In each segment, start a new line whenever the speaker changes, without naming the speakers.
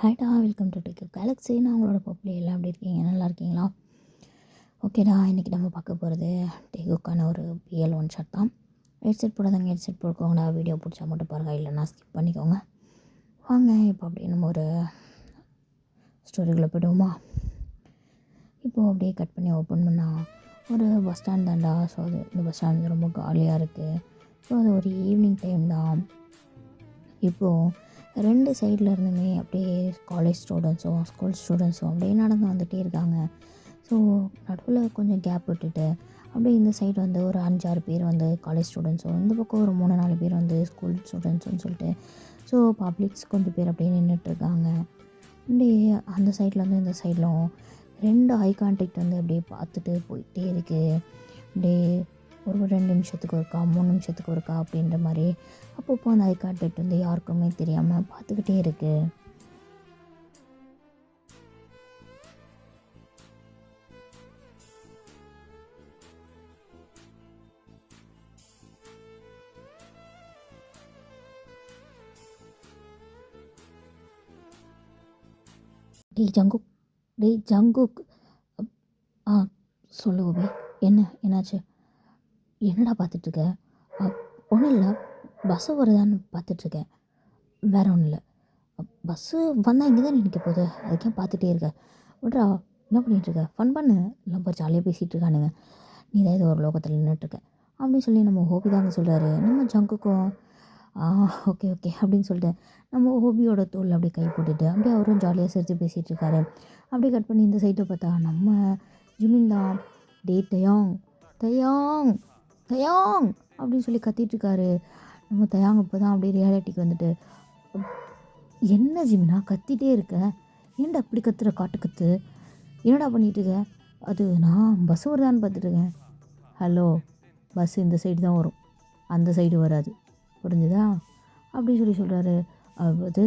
ஹாய்டா, welcome to tech Galaxy. நான் உங்களோட bubbly எல்லாம் எப்படி இருக்கீங்க? நல்லா இருக்கீங்களா? ஓகேடா, இன்றைக்கி நம்ம பார்க்க போகிறது டெக்குக்கான ஒரு பிஎல் ஒன் ஷாட் தான். ஹெட்செட் போடாதங்க, ஹெட்செட் போட்டுக்கோங்கடா. வீடியோ பிடிச்சா மட்டும் பாருங்கள், இல்லைன்னா ஸ்கிப் பண்ணிக்கோங்க. வாங்க இப்போ அப்படியே நம்ம ஒரு ஸ்டோரிக்குள்ளே போய்டுவோமா? இப்போது அப்படியே கட் பண்ணி ஓப்பன் பண்ணால் ஒரு பஸ் ஸ்டாண்ட் தான்டா. ஸோ அது இந்த பஸ் ஸ்டாண்ட் வந்து ரொம்ப காலியாக இருக்குது. ஸோ அது ஒரு ஈவினிங் டைம் தான். இப்போது ரெண்டு சைடில் இருந்துமே அப்படியே காலேஜ் ஸ்டூடெண்ட்ஸும் ஸ்கூல் ஸ்டூடெண்ட்ஸும் அப்படியே நடந்து வந்துகிட்டே இருக்காங்க. ஸோ நடுவில் கொஞ்சம் கேப் விட்டுட்டு அப்படியே இந்த சைடு வந்து ஒரு 5-6 பேர் வந்து காலேஜ் ஸ்டூடெண்ட்ஸும், இந்த பக்கம் ஒரு 3-4 பேர் வந்து ஸ்கூல் ஸ்டூடெண்ட்ஸுன்னு சொல்லிட்டு ஸோ பப்ளிக்ஸ் கொஞ்சம் பேர் அப்படியே நின்றுட்டுருக்காங்க. அப்படியே அந்த சைடில் வந்து இந்த சைட்லும் 2 ஐ கான்டாக்ட் வந்து அப்படியே பார்த்துட்டு போயிட்டே இருக்குது. அப்படியே ஒரு 2 நிமிஷத்துக்கு ஒருக்கா, 3 நிமிஷத்துக்கு ஒருக்கா அப்படின்ற மாதிரி அப்பப்போ அந்த ஐ கான்டாக்ட் வந்து யாருக்குமே தெரியாமல் பார்த்துக்கிட்டே இருக்குது. டேய் ஜங்குக். ஆ சொல்லு கோபி. என்னாச்சு? என்னடா பார்த்துட்ருக்க? ஒன்றும் இல்லை, பஸ்ஸு வருதான்னு பார்த்துட்ருக்கேன். வேறு ஒன்றும் இல்லை. பஸ்ஸு வந்தால் இங்கே தான் நிற்க போகுது, அதுக்கே பார்த்துட்டே இருக்க. விட்றா, என்ன பண்ணிகிட்ருக்க? ஃபன் பண்ணு. எல்லாம் போய் ஜாலியாக பேசிகிட்டு இருக்கானுங்க, நீ தான் ஏதோ ஒரு லோகத்தில் நின்றுட்டுருக்க அப்படின்னு சொல்லி நம்ம ஹோபி தாங்க சொல்கிறாரு. நம்ம ஜங்குக்கும் ஓகே அப்படின்னு சொல்லிட்டு நம்ம ஹோபியோட தோல் அப்படியே கை போட்டுட்டு அப்படியே அவரும் ஜாலியாக சிரித்து பேசிகிட்டு இருக்காரு. அப்படியே கட் பண்ணி இந்த சைட்டை பார்த்தா நம்ம ஜிமின் தான். டே தயாங் தயாங் தயாங் அப்படின்னு சொல்லி கத்திகிட்ருக்காரு. நம்ம தயாங் இப்போ தான் அப்படியே ரியாலிட்டிக்கு வந்துட்டு, என்ன ஜிமினா கத்திகிட்டே இருக்க? ஏன்டா அப்படி கத்துற? காட்டு கத்து. என்னடா பண்ணிகிட்ருக்க? அது நான் பஸ் வருதான்னு பார்த்துட்ருக்கேன். ஹலோ, பஸ்ஸு இந்த சைடு தான் வரும், அந்த சைடு வராது, புரிஞ்சுதா? அப்படி சொல்லி சொல்கிறாரு. அது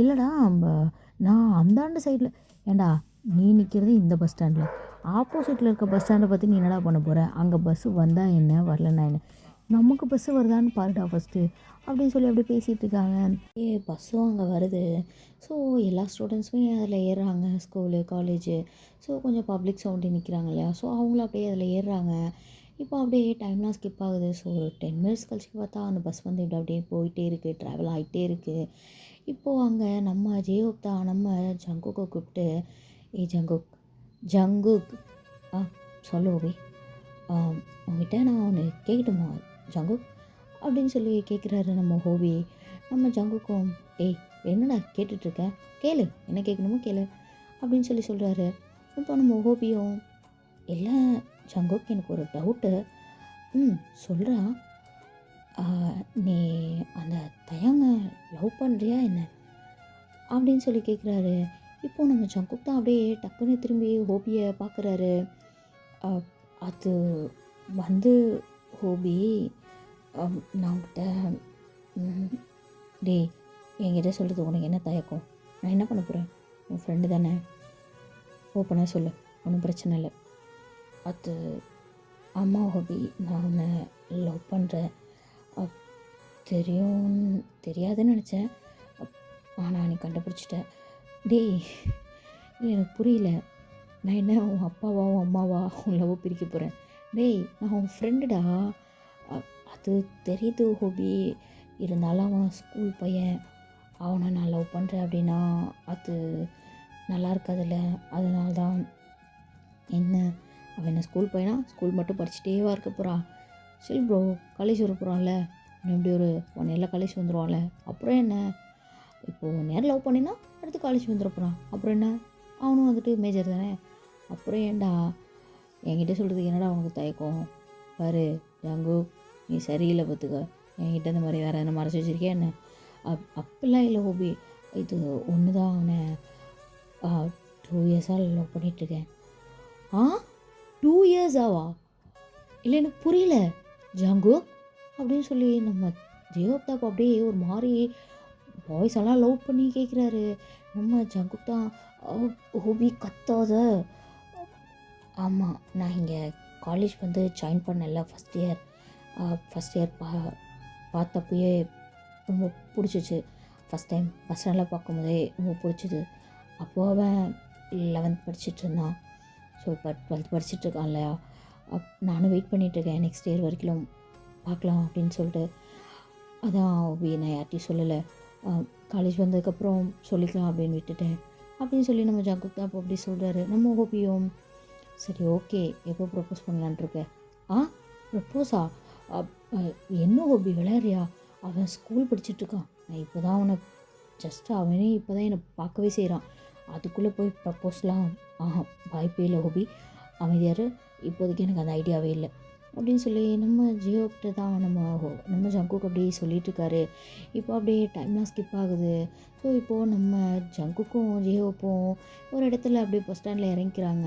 இல்லைடா, நான் அந்தாண்டு சைடில். ஏண்டா, நீ நிற்கிறது இந்த பஸ் ஸ்டாண்டில், ஆப்போசிட்டில் இருக்க பஸ் ஸ்டாண்டை பார்த்து நீ என்னடா பண்ண போகிற? அங்கே பஸ்ஸு வந்தால் என்ன, வரலன்னா என்ன? நமக்கு பஸ்ஸு வருதான்னு பாருடா ஃபஸ்ட்டு அப்படின்னு சொல்லி அப்படியே பேசிகிட்டு இருக்காங்க. பஸ்ஸும் அங்கே வருது. ஸோ எல்லா ஸ்டூடெண்ட்ஸுமே அதில் ஏறுறாங்க, ஸ்கூலு காலேஜு. ஸோ கொஞ்சம் பப்ளிக் சவுண்டு நிற்கிறாங்க இல்லையா, ஸோ அவங்களும் அப்படியே அதில் ஏறுறாங்க. இப்போ அப்படியே டைம்லாம் ஸ்கிப் ஆகுது. ஸோ ஒரு 10 மினிட்ஸ் கழிச்சு பார்த்தா அந்த பஸ் வந்து இப்படி அப்படியே போயிட்டே இருக்குது, ட்ராவல் ஆகிட்டே இருக்குது. இப்போது அங்கே நம்ம ஜேயோப்தா நம்ம ஜங்குக்கை கூப்பிட்டு, ஜங்குக் ஜங்குக் சொல்லு ஓபி, உங்ககிட்ட நான் ஒன்று கேட்கட்டுமா ஜங்குக் அப்படின்னு சொல்லி கேட்குறாரு நம்ம ஹோபி. நம்ம ஜங்குக்கும், என்னடா கேட்டுட்ருக்க, கேளு, என்ன கேட்கணுமோ கேளு அப்படின்னு சொல்லி சொல்கிறாரு. இப்போ நம்ம ஹோபியும், இல்லை ஜங்குக், எனக்கு ஒரு டவுட்டு. சொல்கிறா, நீ அந்த தயங்க லவ் பண்ணுறியா என்ன அப்படின்னு சொல்லி கேட்குறாரு. இப்போது நம்ம ஜங்குக் தான் அப்படியே டக்குன்னு திரும்பி ஹோபியை பார்க்குறாரு. அது வந்து ஹோபி, நான் உங்கள்கிட்ட டேய் என்கிட்ட சொல்கிறது உனக்கு என்ன தயக்கம்? நான் என்ன பண்ண போகிறேன்? உன் ஃப்ரெண்டு தானே, ஓப்பனாக சொல்லு, ஒன்றும் பிரச்சனை இல்லை. அது அம்மா ஹோபி, நான் உன்னை லவ் பண்ணுறேன். தெரியாதுன்னு நினச்சேன், ஆனால் நீ கண்டுபிடிச்சிட்ட. டேய் இல்லை, எனக்கு புரியல. நான் என்ன உன் அப்பாவா உன் அம்மாவா உன் லவ் பிரிக்க போகிறேன்? டேய், நான் உன் ஃப்ரெண்டுடா. அது தெரியுது ஹோபி, இருந்தாலும் அவன் ஸ்கூல் பையன், அவனை நான் லவ் பண்ணுறேன் அப்படின்னா அது நல்லா இருக்காதுல்ல, அதனால தான். என்ன, அவன் என்ன ஸ்கூல் பையனா? ஸ்கூல் மட்டும் படிச்சுட்டேவா இருக்க போகிறான்? சரி ப்ரோ, காலேஜ் வர போகிறான்ல, இன்னும் எப்படி ஒரு 1 இயரில் காலேஜ் வந்துடுவான்ல, அப்புறம் என்ன? இப்போது நேரம் லவ் பண்ணினா அடுத்து காலேஜ் வந்துட போகிறான், அப்புறம் என்ன? அவனும் வந்துட்டு மேஜர் தானே, அப்புறம் ஏன்டா என்கிட்ட சொல்கிறதுக்கு என்னடா அவனுக்கு தயக்கம்? பாரு ஜங்கு, நீ சரியில்லை பார்த்துக்க. என்கிட்ட இந்த மாதிரி வேறு என்ன மறைச்சி வச்சுருக்கியா என்ன? அப்படிலாம் இல்லை ஹோபி, இது ஒன்று தான். அவனை 2 இயர்ஸாக லவ் பண்ணிகிட்ருக்கேன். 2 இயர்ஸாவா? இல்லை, எனக்கு புரியல ஜங்கு அப்படின்னு சொல்லி நம்ம ஜெயோப்தாப் அப்படியே ஒரு மாதிரி பாய்ஸ் எல்லாம் லவ் பண்ணி கேட்குறாரு. நம்ம ஜங்குக் தான், ஹோபி கத்தாத. ஆமாம், நான் இங்கே காலேஜ் வந்து ஜாயின் பண்ணல, ஃபஸ்ட் இயர் பார்த்தப்பயே ரொம்ப பிடிச்சிச்சு. ஃபஸ்ட் டைம் பஸ் ஸ்டாண்டில் பார்க்கும்போதே ரொம்ப பிடிச்சிது. அப்போது அவன் 11th படிச்சுட்டு இருந்தான். ஸோ இப்போ 12th படிச்சுட்டு இருக்கான் இல்லையா. நானும் வெயிட் பண்ணிகிட்ருக்கேன் நெக்ஸ்ட் இயர் வரைக்கும் பார்க்கலாம் அப்படின்னு சொல்லிட்டு. அதான் நான் யார்ட்டையும் சொல்லலை. காலேஜ் வந்ததுக்கப்புறம் சொல்லிக்கலாம் அப்படின்னு விட்டுட்டேன் அப்படின்னு சொல்லி நம்ம ஜங்குக் தான் அப்போ அப்படி சொல்கிறாரு. நம்ம ஹோபியும் சரி ஓகே எப்போ ப்ரப்போஸ் பண்ணலான்ட்ருக்க? ஆ ப்ரப்போஸா? என்ன ஹோபி விளையாடுறியா? அவன் ஸ்கூல் படிச்சுட்ருக்கான். நான் இப்போ தான் அவனை அவனே இப்போ தான் என்னை பார்க்கவே செய்கிறான். அதுக்குள்ளே போய் ப்ரப்போஸ்லாம் வாய்ப்பே இல்லை ஹோபி. அமைதியார், இப்போதைக்கு எனக்கு அந்த ஐடியாவே இல்லை அப்படின்னு சொல்லி நம்ம ஜியோக்கிட்ட தான் நம்ம ஜங்குக்கு அப்படியே சொல்லிகிட்ருக்காரு. இப்போ அப்படியே டைம்லாம் ஸ்கிப் ஆகுது. ஸோ இப்போது நம்ம ஜங்குக்கும் ஜியோப்பும் ஒரு இடத்துல அப்படியே பஸ் ஸ்டாண்டில் இறங்கிக்கிறாங்க.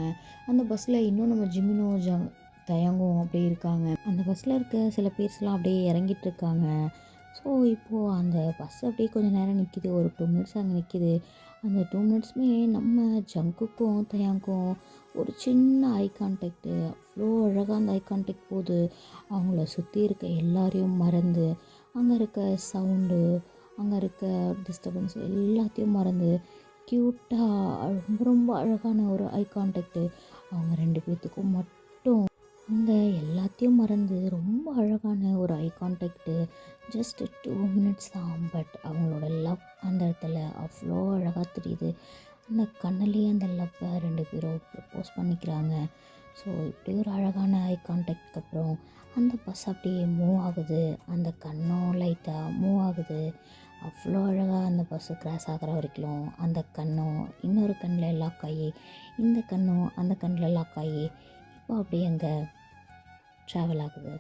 அந்த பஸ்ஸில் இன்னும் நம்ம ஜிமினும் தயங்கும் அப்படியே இருக்காங்க. அந்த பஸ்ஸில் இருக்க சில பேர்ஸ்லாம் அப்படியே இறங்கிட்டு இருக்காங்க. ஸோ இப்போது அந்த பஸ் அப்படியே கொஞ்சம் நேரம் நிற்கிது. ஒரு 2 மினிட்ஸ் அங்கே நிற்கிது. அந்த 2 மினிட்ஸுமே நம்ம ஜங்குக்கும் தயாங்கும் ஒரு சின்ன ஐ கான்டாக்டு. அவ்வளோ அழகாக அந்த ஐ கான்டாக்ட் போகுது. அவங்கள சுற்றி இருக்க எல்லாரையும் மறந்து, அங்கே இருக்க சவுண்டு, அங்கே இருக்க டிஸ்டர்பன்ஸ் எல்லாத்தையும் மறந்து க்யூட்டாக ரொம்ப ரொம்ப அழகான ஒரு ஐ கான்டாக்டு. அவங்க 2 பேர்த்துக்கும் மட்டும் அங்கே எல்லாத்தையும் மறந்து ரொம்ப அழகான ஒரு ஐ கான்டாக்டு. ஜஸ்ட் 2 மினிட்ஸ் தான். பட் அவங்களோட லவ் அந்த இடத்துல அவ்வளோ அழகாக தெரியுது. அந்த கண்ணிலேயே அந்த லவ்வை 2 பேரும் ப்ரப்போஸ் பண்ணிக்கிறாங்க. ஸோ இப்படி ஒரு அழகான ஐ கான்டாக்ட்க்கு அப்புறம் அந்த பஸ் அப்படியே மூவ் ஆகுது. அந்த கண்ணும் லைட்டாக மூவ் ஆகுது. அவ்வளோ அழகாக அந்த பஸ்ஸு கிராஸ் ஆகிற வரைக்கும் அந்த கண்ணும் இன்னொரு கண்ணில் லாக் ஆகி, இந்த கண்ணும் அந்த கண்ணில் லாக் ஆகி இப்போ அப்படியே அங்கே ட்ராவல் ஆகுது.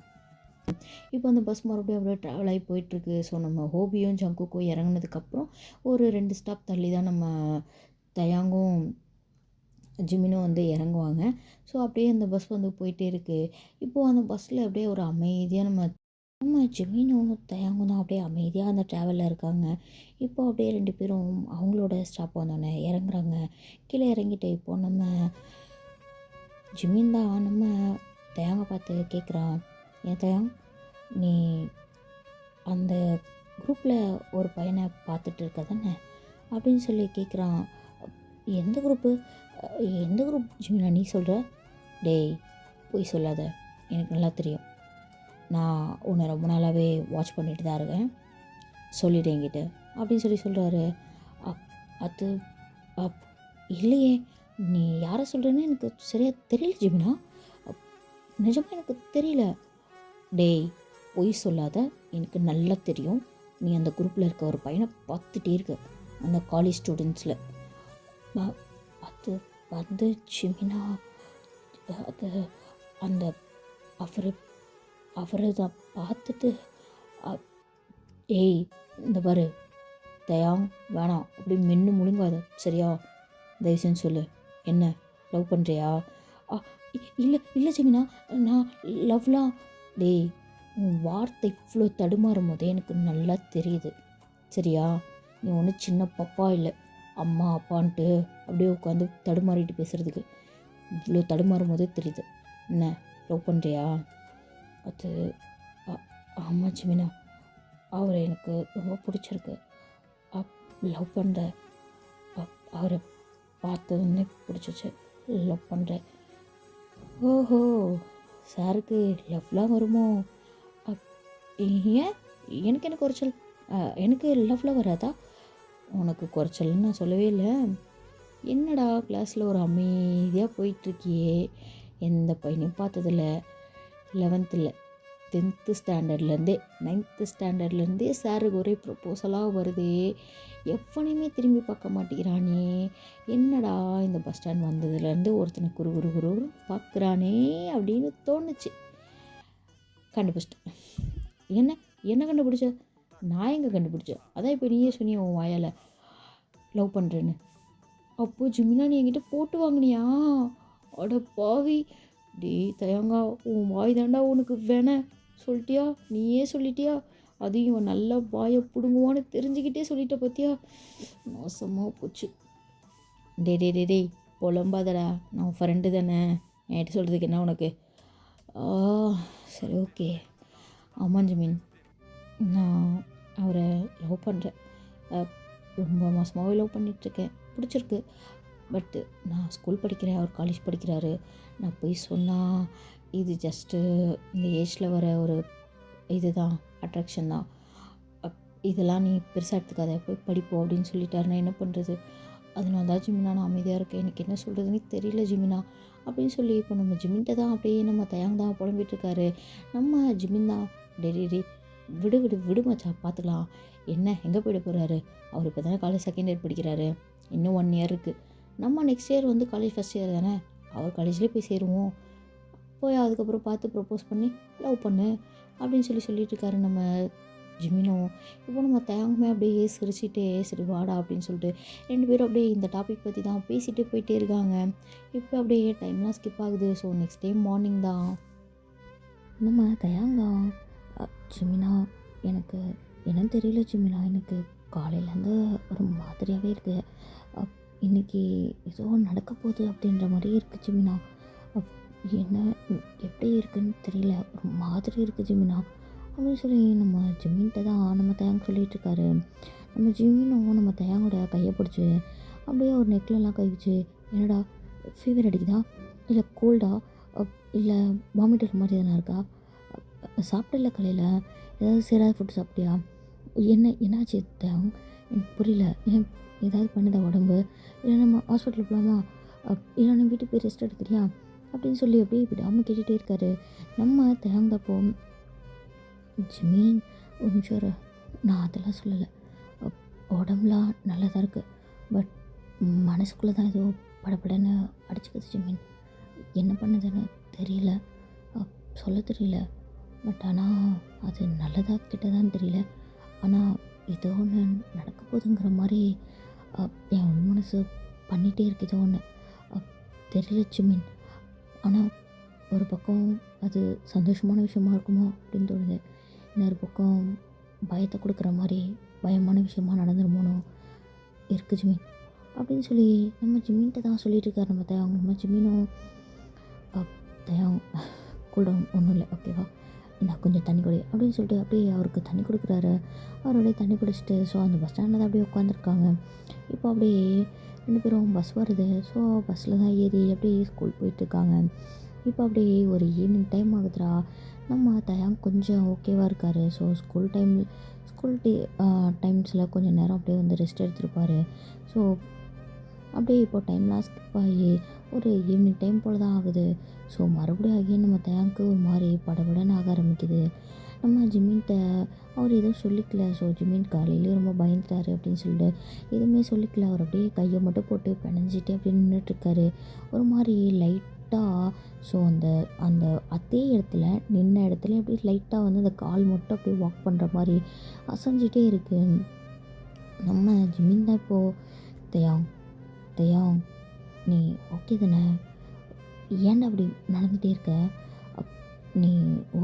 இப்போ அந்த பஸ் மறுபடியும் அப்படியே ட்ராவல் ஆகி போயிட்டுருக்கு. ஸோ நம்ம ஹோபியும் ஜங்குக்கும் இறங்குனதுக்கப்புறம் ஒரு 2 ஸ்டாப் தள்ளி தான் நம்ம தயாங்கும் ஜிமினும் வந்து இறங்குவாங்க. ஸோ அப்படியே அந்த பஸ் வந்து போயிட்டே இருக்குது. இப்போது அந்த பஸ்ஸில் அப்படியே ஒரு அமைதியாக நம்ம ஜிமினும் தயாங்கும் தான் அப்படியே அமைதியாக அந்த ட்ராவலில் இருக்காங்க. இப்போ அப்படியே 2 பேரும் அவங்களோட ஸ்டாப் வந்தோடனே இறங்குறாங்க. கீழே இறங்கிட்டு இப்போது நம்ம ஜிமின் தான் நம்ம தயாங்கை பார்த்து கேட்குறான், ஏன் தயாங், நீ அந்த குரூப்பில் ஒரு பையனை பார்த்துட்டு இருக்க தானே அப்படின்னு சொல்லி கேட்குறான். எந்த குரூப்பு? எந்த குரூப் ஜிமினா நீ சொல்கிற? டேய் போய் சொல்லாத, எனக்கு நல்லா தெரியும். நான் உன்னை ரொம்ப நாளாகவே வாட்ச் பண்ணிட்டு தான் இருக்கேன், சொல்லிவிடு என்கிட்ட அப்படின்னு சொல்கிறாரு. அது இல்லையே, நீ யாரை சொல்கிறேன்னு எனக்கு சரியாக தெரியல ஜிமினா, நிஜமாக எனக்கு தெரியல. டேய் பொய் சொல்லாத, எனக்கு நல்லா தெரியும். நீ அந்த குரூப்பில் இருக்க ஒரு பையனை பார்த்துட்டே இருக்க, அந்த காலேஜ் ஸ்டூடெண்ட்ஸில். அது வந்து ஜிமினா, அது அந்த அவரை தான் பார்த்துட்டு ஏய் இந்த பாரு தயாங், வேணாம் அப்படி மென்று முழுங்காத சரியா, தயவுசெஞ்சு சொல்லு, என்ன லவ் பண்ணுறியா? இல்லை இல்லை ஜிமினா, நான் லவ்லாம். டேய் உன் வார்த்தை இவ்வளோ தடுமாறும் போதே எனக்கு நல்லா தெரியுது சரியா. நீ ஒன்றும் சின்ன பப்பா இல்லை, அம்மா அப்பான்ட்டு அப்படியே உட்காந்து தடுமாறிட்டு பேசுகிறதுக்கு இவ்வளோ தடுமாறும் போதே தெரியுது. என்ன லவ் பண்ணுறியா? அது ஆமாம் ஜிமினா, அவரை எனக்கு ரொம்ப பிடிச்சிருக்கு, லவ் பண்ணுறேன். அவரை பார்த்ததுன்னே பிடிச்சிச்சு, லவ் பண்ணுறேன். ஓஹோ, சாருக்கு லவ்லாம் வருமோ? ஏன் எனக்கு என்ன குறைச்சல்? எனக்கு லவ்லாம் வராதா? உனக்கு குறைச்சல்னு நான் சொல்லவே இல்லை. என்னடா கிளாஸில் ஒரு அமைதியாக போயிட்டுருக்கியே, எந்த பையனையும் பார்த்ததில்ல, 11th 10th ஸ்டாண்டர்ட்லேருந்தே 9th ஸ்டாண்டர்ட்லேருந்தே சாருக்கு ஒரே ப்ரப்போசலாக வருதே, எவனையுமே திரும்பி பார்க்க மாட்டேங்கிறானே, என்னடா இந்த பஸ் ஸ்டாண்ட் வந்ததுலேருந்து ஒருத்தனை குரு குரு குரு பார்க்குறானே அப்படின்னு தோணுச்சு. கண்டுபிடிச்சிட்டேன். என்ன கண்டுபிடிச்ச? நான் எங்கே கண்டுபிடிச்சேன்? அதான் இப்போ நீயே சொன்னிய உன் வாயால் லவ் பண்ணுறேன்னு. அப்போது ஜிமினா நீ என்கிட்ட போட்டு வாங்கினியா? அட பாவி, டேய் தயங்கா, உன் வாய் தாண்டா உனக்கு வேண சொல்லிட்டியா, நீயே சொல்லிட்டியா, அதையும் இவன் நல்லா வாயை பிடுங்குவான்னு தெரிஞ்சுக்கிட்டே சொல்லிட்ட பார்த்தியா, மோசமாக போச்சு. டேய் புலம்பாதடா, நான் உன் ஃப்ரெண்டு தானே, என்கிட்ட சொல்கிறதுக்கு என்ன உனக்கு? சரி ஓகே. ஆமாம் ஜிமின், நான் அவரை லவ் பண்ணுறேன். ரொம்ப மாதமாகவே லவ் பண்ணிகிட்ருக்கேன், பிடிச்சிருக்கு. பட்டு நான் ஸ்கூல் படிக்கிறேன், அவர் காலேஜ் படிக்கிறாரு. நான் போய் சொன்னால் இது ஜஸ்ட்டு இந்த ஏஜில் வர ஒரு இதுதான், அட்ராக்ஷன் தான். அப் இதெல்லாம் நீ பெருசாக எடுத்துக்காத, போய் படிப்போம் அப்படின்னு சொல்லிட்டாரு. நான் என்ன பண்ணுறது? அதனால தான் ஜிமினா நான் அமைதியாக இருக்கேன். எனக்கு என்ன சொல்கிறதுனே தெரியல ஜிமினா அப்படின்னு சொல்லி இப்போ நம்ம ஜிமின்ட்ட தான் அப்படியே நம்ம தயாங் தான் புலம்பிகிட்ருக்காரு. நம்ம ஜிமின் தான், டேய் டேய் டேய், விடு விடு விடு மச்சான், பார்த்துக்கலாம். என்ன எங்கே போயிட போகிறாரு? அவர் இப்போ தானே காலேஜ் செகண்ட் இயர் படிக்கிறாரு, இன்னும் 1 இயர் இருக்குது. நம்ம நெக்ஸ்ட் இயர் வந்து காலேஜ் ஃபஸ்ட் இயர் தானே, அவர் காலேஜ்லேயே போய் சேருவோம். போய் அதுக்கப்புறம் பார்த்து ப்ரப்போஸ் பண்ணி லவ் பண்ணு அப்படின்னு சொல்லிட்டு இருக்காரு நம்ம ஜிமினும். இப்போ நம்ம தயாங்குமே அப்படியே சிரிச்சிட்டே, சரி வாடா அப்படின்னு சொல்லிட்டு 2 பேரும் அப்படியே இந்த டாபிக் பற்றி தான் பேசிகிட்டே போயிட்டே இருக்காங்க. இப்போ அப்படியே டைம்லாம் ஸ்கிப் ஆகுது. ஸோ நெக்ஸ்ட் டே மார்னிங் தான் நம்ம தயாங்கா, ஜிமினா எனக்கு என்னன்னு தெரியல ஜிமினா, எனக்கு காலையிலேருந்து ஒரு மாதிரியாகவே இருக்குது. இன்றைக்கி ஏதோ நடக்க போகுது அப்படின்ற மாதிரியே இருக்குது ஜிமினா. அப் என்ன எப்படி இருக்குன்னு தெரியல, ஒரு மாதிரி இருக்குது ஜிமினா அப்படின்னு சொல்லி நம்ம ஜிமின்கிட்ட தான் நம்ம தயாங் சொல்லிகிட்ருக்காரு. நம்ம ஜிமினும் நம்ம தயாங்கோட கையை பிடிச்சி அப்படியே ஒரு நெக்லெலாம் கை வச்சு, என்னடா ஃபீவர் அடிக்குதா, இல்லை கோல்டா, இல்லை வாமிட்டர் மாதிரி எதனா இருக்கா, சாப்பிடல காலையில், ஏதாவது சேராத ஃபுட் சாப்பிட்டியா, என்னாச்சு தயாங், எனக்கு புரியல, ஏதாவது பண்ணுதா உடம்பு, இல்லை நம்ம ஹாஸ்பிட்டலுக்கு போகலாமா, இல்லை நம்ம வீட்டுக்கு போய் ரெஸ்ட் எடுக்கிறியா அப்படின்னு சொல்லி அப்படியே விடாமல் கேட்டுகிட்டே இருக்காரு. நம்ம தயாங்கப்போ, ஜிமீன் ஒரு நிமிஷம் இரு, நான் அதெல்லாம் சொல்லலை, உடம்புலாம் நல்லா தான் இருக்குது, பட் மனசுக்குள்ளே தான் ஏதோ படபடன்னு அடிச்சுக்குது ஜிமீன், என்ன பண்ணுதுன்னு தெரியல, சொல்ல தெரியல, பட் ஆனால் அது நல்லதாக கெட்டதான்னு தெரியல, ஆனால் ஏதோ ஒன்று நடக்க போகுதுங்கிற மாதிரி என் உள் மனசு பண்ணிகிட்டே இருக்கு, ஏதோ ஒன்று தெரியல ஜிமீன், ஆனால் ஒரு பக்கம் அது சந்தோஷமான விஷயமா இருக்குமோ அப்படின்னு தோணுது, இன்னொரு பக்கம் பயத்தை கொடுக்குற மாதிரி பயமான விஷயமா நடந்துருமோனோ இருக்குது ஜிமீன் அப்படின்னு சொல்லி நம்ம ஜிமீன்கிட்ட தான் சொல்லிட்டு இருக்காரு நம்ம தயாங். நம்ம ஜிமீனும், தயாங் கூட ஒன்றும் இல்லை ஓகேவா, நான் கொஞ்சம் தண்ணி குடி அப்படின்னு சொல்லிட்டு அப்படியே அவருக்கு தண்ணி கொடுக்குறாரு. அவருடைய தண்ணி குடிச்சிட்டு ஸோ அந்த பஸ் ஸ்டாண்டில் தான் அப்படியே உட்காந்துருக்காங்க. இப்போ அப்படியே 2 பேரும் பஸ் வருது. ஸோ பஸ்ஸில் தான் ஏறி அப்படியே ஸ்கூல் போயிட்டுருக்காங்க. இப்போ அப்படியே ஒரு ஈவினிங் டைம் ஆகுதுடா. நம்ம தயாங் கொஞ்சம் ஓகேவாக இருக்கார். ஸோ ஸ்கூல் டைம்ஸில் கொஞ்சம் நேரம் அப்படியே வந்து ரெஸ்ட் எடுத்துருப்பார். ஸோ அப்படியே இப்போ டைம்லாம் ஸ்கிப் ஆகி ஒரு ஈவினிங் டைம் போல் தான் ஆகுது. ஸோ மறுபடியும் ஆகி நம்ம தயாங்க்கு ஒரு மாதிரி படபடன்னு ஆக ஆரம்பிக்குது. நம்ம ஜிமின்கிட்ட அவர் எதுவும் சொல்லிக்கல. ஸோ ஜிமின் காலையிலேயே ரொம்ப பயந்துட்டாரு அப்படின்னு சொல்லிட்டு எதுவுமே சொல்லிக்கல. அவர் அப்படியே கையை மட்டும் போட்டு பிணைஞ்சிட்டு அப்படியே நின்றுட்டுருக்காரு. ஒரு மாதிரி லைட்டாக ஸோ அந்த அந்த அதே இடத்துல நின்ன இடத்துல அப்படியே லைட்டாக வந்து அந்த கால் மட்டும் அப்படியே வாக் பண்ணுற மாதிரி அசைஞ்சிட்டே இருக்குது. நம்ம ஜிமின் தான் இப்போது, தயாங் தயாங் நீ ஓகே தானே, ஏன்டா அப்படி நடந்துகிட்டே இருக்க, நீ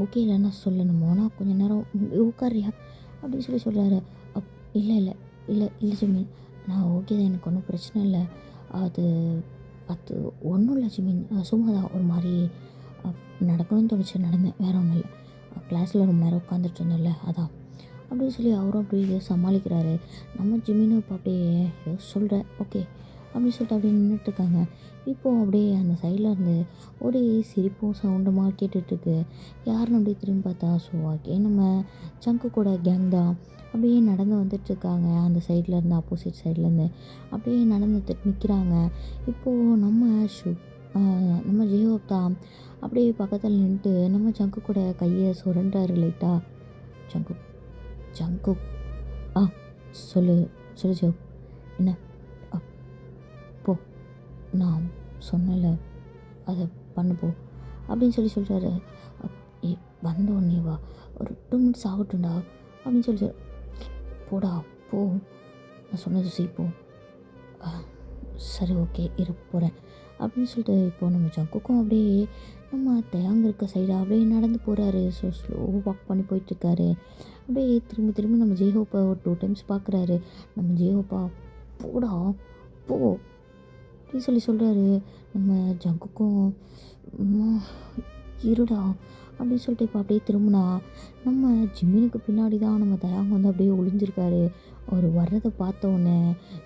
ஓகே இல்லைன்னா சொல்லணுமோ, நான் கொஞ்சம் நேரம் உட்காரியா அப்படின்னு சொல்கிறாரு. இல்லை இல்லை இல்லை இல்லை ஜிமின், நான் ஓகே தான், எனக்கு ஒன்றும் பிரச்சனை இல்லை, அது அது ஒன்றும் இல்லை ஜிமின், சும்மா தான் ஒரு மாதிரி நடக்கணும்னு தோணுச்சு நடந்தேன், வேறு ஒன்றும் இல்லை, கிளாஸில் ரொம்ப நேரம் உட்காந்துட்டு இருந்தேன்ல அதான் அப்படின்னு சொல்லி அவரும் அப்படியே சமாளிக்கிறாரு. நம்ம ஜிமினும் இப்போ அப்படியே ஏதோ சொல்கிறேன் ஓகே அப்படின்னு சொல்லிட்டு அப்படியே நின்றுட்டுருக்காங்க. இப்போது அப்படியே அந்த சைடில் இருந்து ஒரே சிரிப்பும் சவுண்டுமாக கேட்டுட்ருக்கு. யாருன்னு அப்படியே திரும்பி பார்த்தா ஸோ ஓகே நம்ம சங்கு கூட கேங் தான் அப்படியே நடந்து வந்துட்டுருக்காங்க. அந்த சைடில் இருந்து ஆப்போசிட் சைட்லேருந்து அப்படியே நடந்து வந்துட்டு நிற்கிறாங்க. இப்போது நம்ம ஜெயோப் தான் அப்படியே பக்கத்தில் நின்றுட்டு நம்ம சங்கு கூட கையை சுரண்டாரு லைட்டாக. சங்கு ஜங்கு சொல்லு சொல்லு ஜோ, என்ன போ, நான் சொன்னல அதை பண்ணு போ அப்படின்னு சொல்கிறாரு. வந்த உடனே வா, ஒரு 2 மினிட்ஸ் ஆகட்டும்டா அப்படின்னு சொல்லி போடா போ, நான் சொன்னது செய் போ, சரி ஓகே இரு போகிறேன் அப்படின்னு சொல்லிட்டு இப்போது நம்ம ஜங்குக்கும் அப்படியே நம்ம தயாங்க இருக்க சைடாக அப்படியே நடந்து போகிறாரு. ஸோ ஸ்லோ வாக் பண்ணி போயிட்டுருக்காரு. அப்படியே திரும்பி திரும்பி நம்ம ஜெய்ஹோப்பை ஒரு 2 டைம்ஸ் பார்க்குறாரு. நம்ம ஜெய்ஹோப்பா போடா போ அப்படின்னு சொல்கிறாரு. நம்ம ஜங்குக்கும் இருடா அப்படின்னு சொல்லிட்டு இப்போ அப்படியே திரும்பினா நம்ம ஜிம்மினுக்கு பின்னாடி தான் நம்ம தயாங் வந்து அப்படியே ஒளிஞ்சிருக்காரு. அவர் வர்றதை பார்த்த உடனே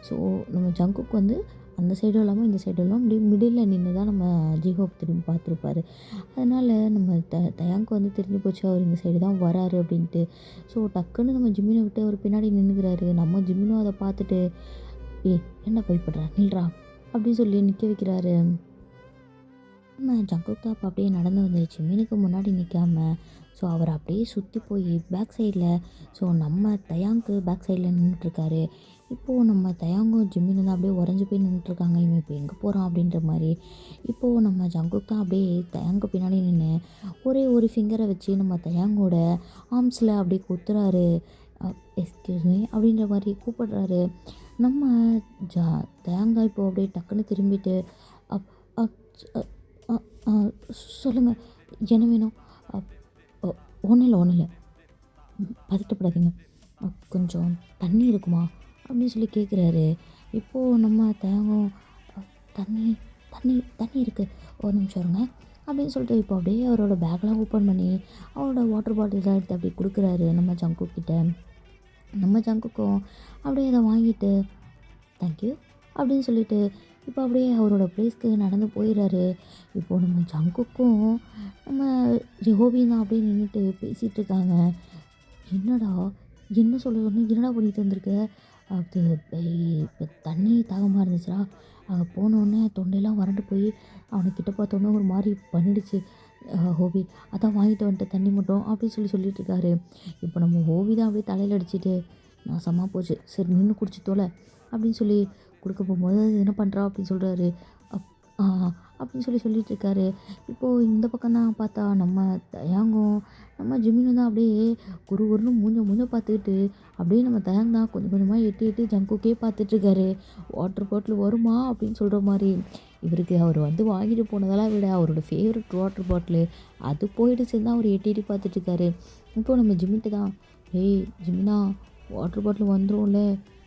ஸோ நம்ம ஜங்குக்கு வந்து அந்த சைடும் இல்லாமல் இந்த சைடும் இல்லாமல் அப்படியே மிடில் நின்று தான் நம்ம ஜிஹோப் திரும்பி பார்த்துருப்பாரு. அதனால் நம்ம தயாங்க்கு வந்து தெரிஞ்சு போச்சு அவர் இந்த சைடு தான் வராரு அப்படின்ட்டு. ஸோ டக்குன்னு நம்ம ஜிம்மினை விட்டு அவர் பின்னாடி நின்றுக்கிறாரு. நம்ம ஜிம்மினும் அதை பார்த்துட்டு ஏய் என்ன பயப்படுற நில்றா அப்படின்னு சொல்லி நிற்க வைக்கிறாரு. நம்ம ஜங்குக் தான் அப்போ அப்படியே நடந்து வந்துருச்சு மீனுக்கு முன்னாடி நிற்காம. ஸோ அவர் அப்படியே சுற்றி போய் பேக் சைடில் ஸோ நம்ம தயாங்க்கு பேக் சைடில் நின்றுட்டுருக்காரு. இப்போது நம்ம தயாங்கும் ஜிம்மின்னு தான் அப்படியே உறைஞ்சி போய் நின்றுட்டுருக்காங்க. இவன் இப்போ எங்கே போகிறான் அப்படின்ற மாதிரி. இப்போது நம்ம ஜங்குக் தான் அப்படியே தயாங்கு பின்னாடி நின்று ஒரே ஒரு ஃபிங்கரை வச்சு நம்ம தயாங்கோட ஆர்ம்ஸில் அப்படியே குத்துறாரு. எஸ்கியூஸ் மீ அப்படின்ற மாதிரி கூப்பிடுறாரு. நம்ம தயாங்கா இப்போ அப்படியே டக்குன்னு திரும்பிட்டு அப் அப் சொல்லுங்கள் என்ன வேணும்? ஒன்றும் இல்லை ஒன்றும் இல்லை, பதட்டப்படாதீங்க, கொஞ்சம் தண்ணி இருக்குமா அப்படின்னு சொல்லி கேட்குறாரு. இப்போது நம்ம தயங்கம் தண்ணி தண்ணி தண்ணி இருக்குது ஒரு நிமிஷம் இருங்க அப்படின்னு சொல்லிட்டு இப்போ அப்படியே அவரோட பேக்லாம் ஓப்பன் பண்ணி அவரோட வாட்டர் பாட்டிலாம் எடுத்து அப்படி கொடுக்குறாரு நம்ம ஜங்கு கிட்ட. நம்ம ஜங்குக்கும் அப்படியே அதை வாங்கிட்டு தேங்க்யூ அப்படின்னு சொல்லிட்டு இப்போ அப்படியே அவரோட ப்ளேஸ்க்கு நடந்து போயிடுறாரு. இப்போது நம்ம ஜங்குக்கும் நம்ம ரிஹோபியும் தான் அப்படியே நின்றுட்டு பேசிகிட்டு இருக்காங்க. என்னடா என்ன சொல்லணும்னு என்னடா பண்ணிட்டு வந்திருக்க? அது இப்போ தண்ணி தாகமாக இருந்துச்சுடா, அங்கே போனோடனே தொண்டையெல்லாம் வறண்டு போய் அவனுக்கிட்ட பார்த்தோன்னே ஒரு மாதிரி பண்ணிடுச்சு ஹோபி, அதான் வாங்கிட்டு வந்துட்டு தண்ணி மட்டும் அப்படின்னு சொல்லிட்டு இருக்காரு. இப்போ நம்ம ஹோபி தான் அப்படியே தலையில் அடிச்சுட்டு நாசமாக போச்சு, சரி நின்று குடிச்சு தோலை அப்படின்னு சொல்லி கொடுக்க போகும்போது என்ன பண்ணுறா அப்படின்னு சொல்கிறாரு. அப்படின்னு சொல்லிட்டு இருக்காரு. இப்போது இந்த பக்கம் தான் பார்த்தா நம்ம தயாங்கும் நம்ம ஜிம்மினும் தான் அப்படியே குறுன்னு மூஞ்ச பார்த்துக்கிட்டு அப்படியே நம்ம தயாங் தான் கொஞ்சம் கொஞ்சமாக எட்டி ஜங்குக்கே பார்த்துட்ருக்காரு. வாட்டர் பாட்டில் வருமா அப்படின்னு சொல்கிற மாதிரி. இவருக்கு அவர் வந்து வாங்கிட்டு போனதெல்லாம் விட அவரோட ஃபேவரட் வாட்டர் பாட்டிலு அது போயிடுச்சுன்னு தான் அவர் எட்டி பார்த்துட்ருக்காரு. இப்போது நம்ம ஜிம்மிட்ட தான் ஏய் ஜிம்மினா வாட்டர் பாட்டில் வந்துடும்ல,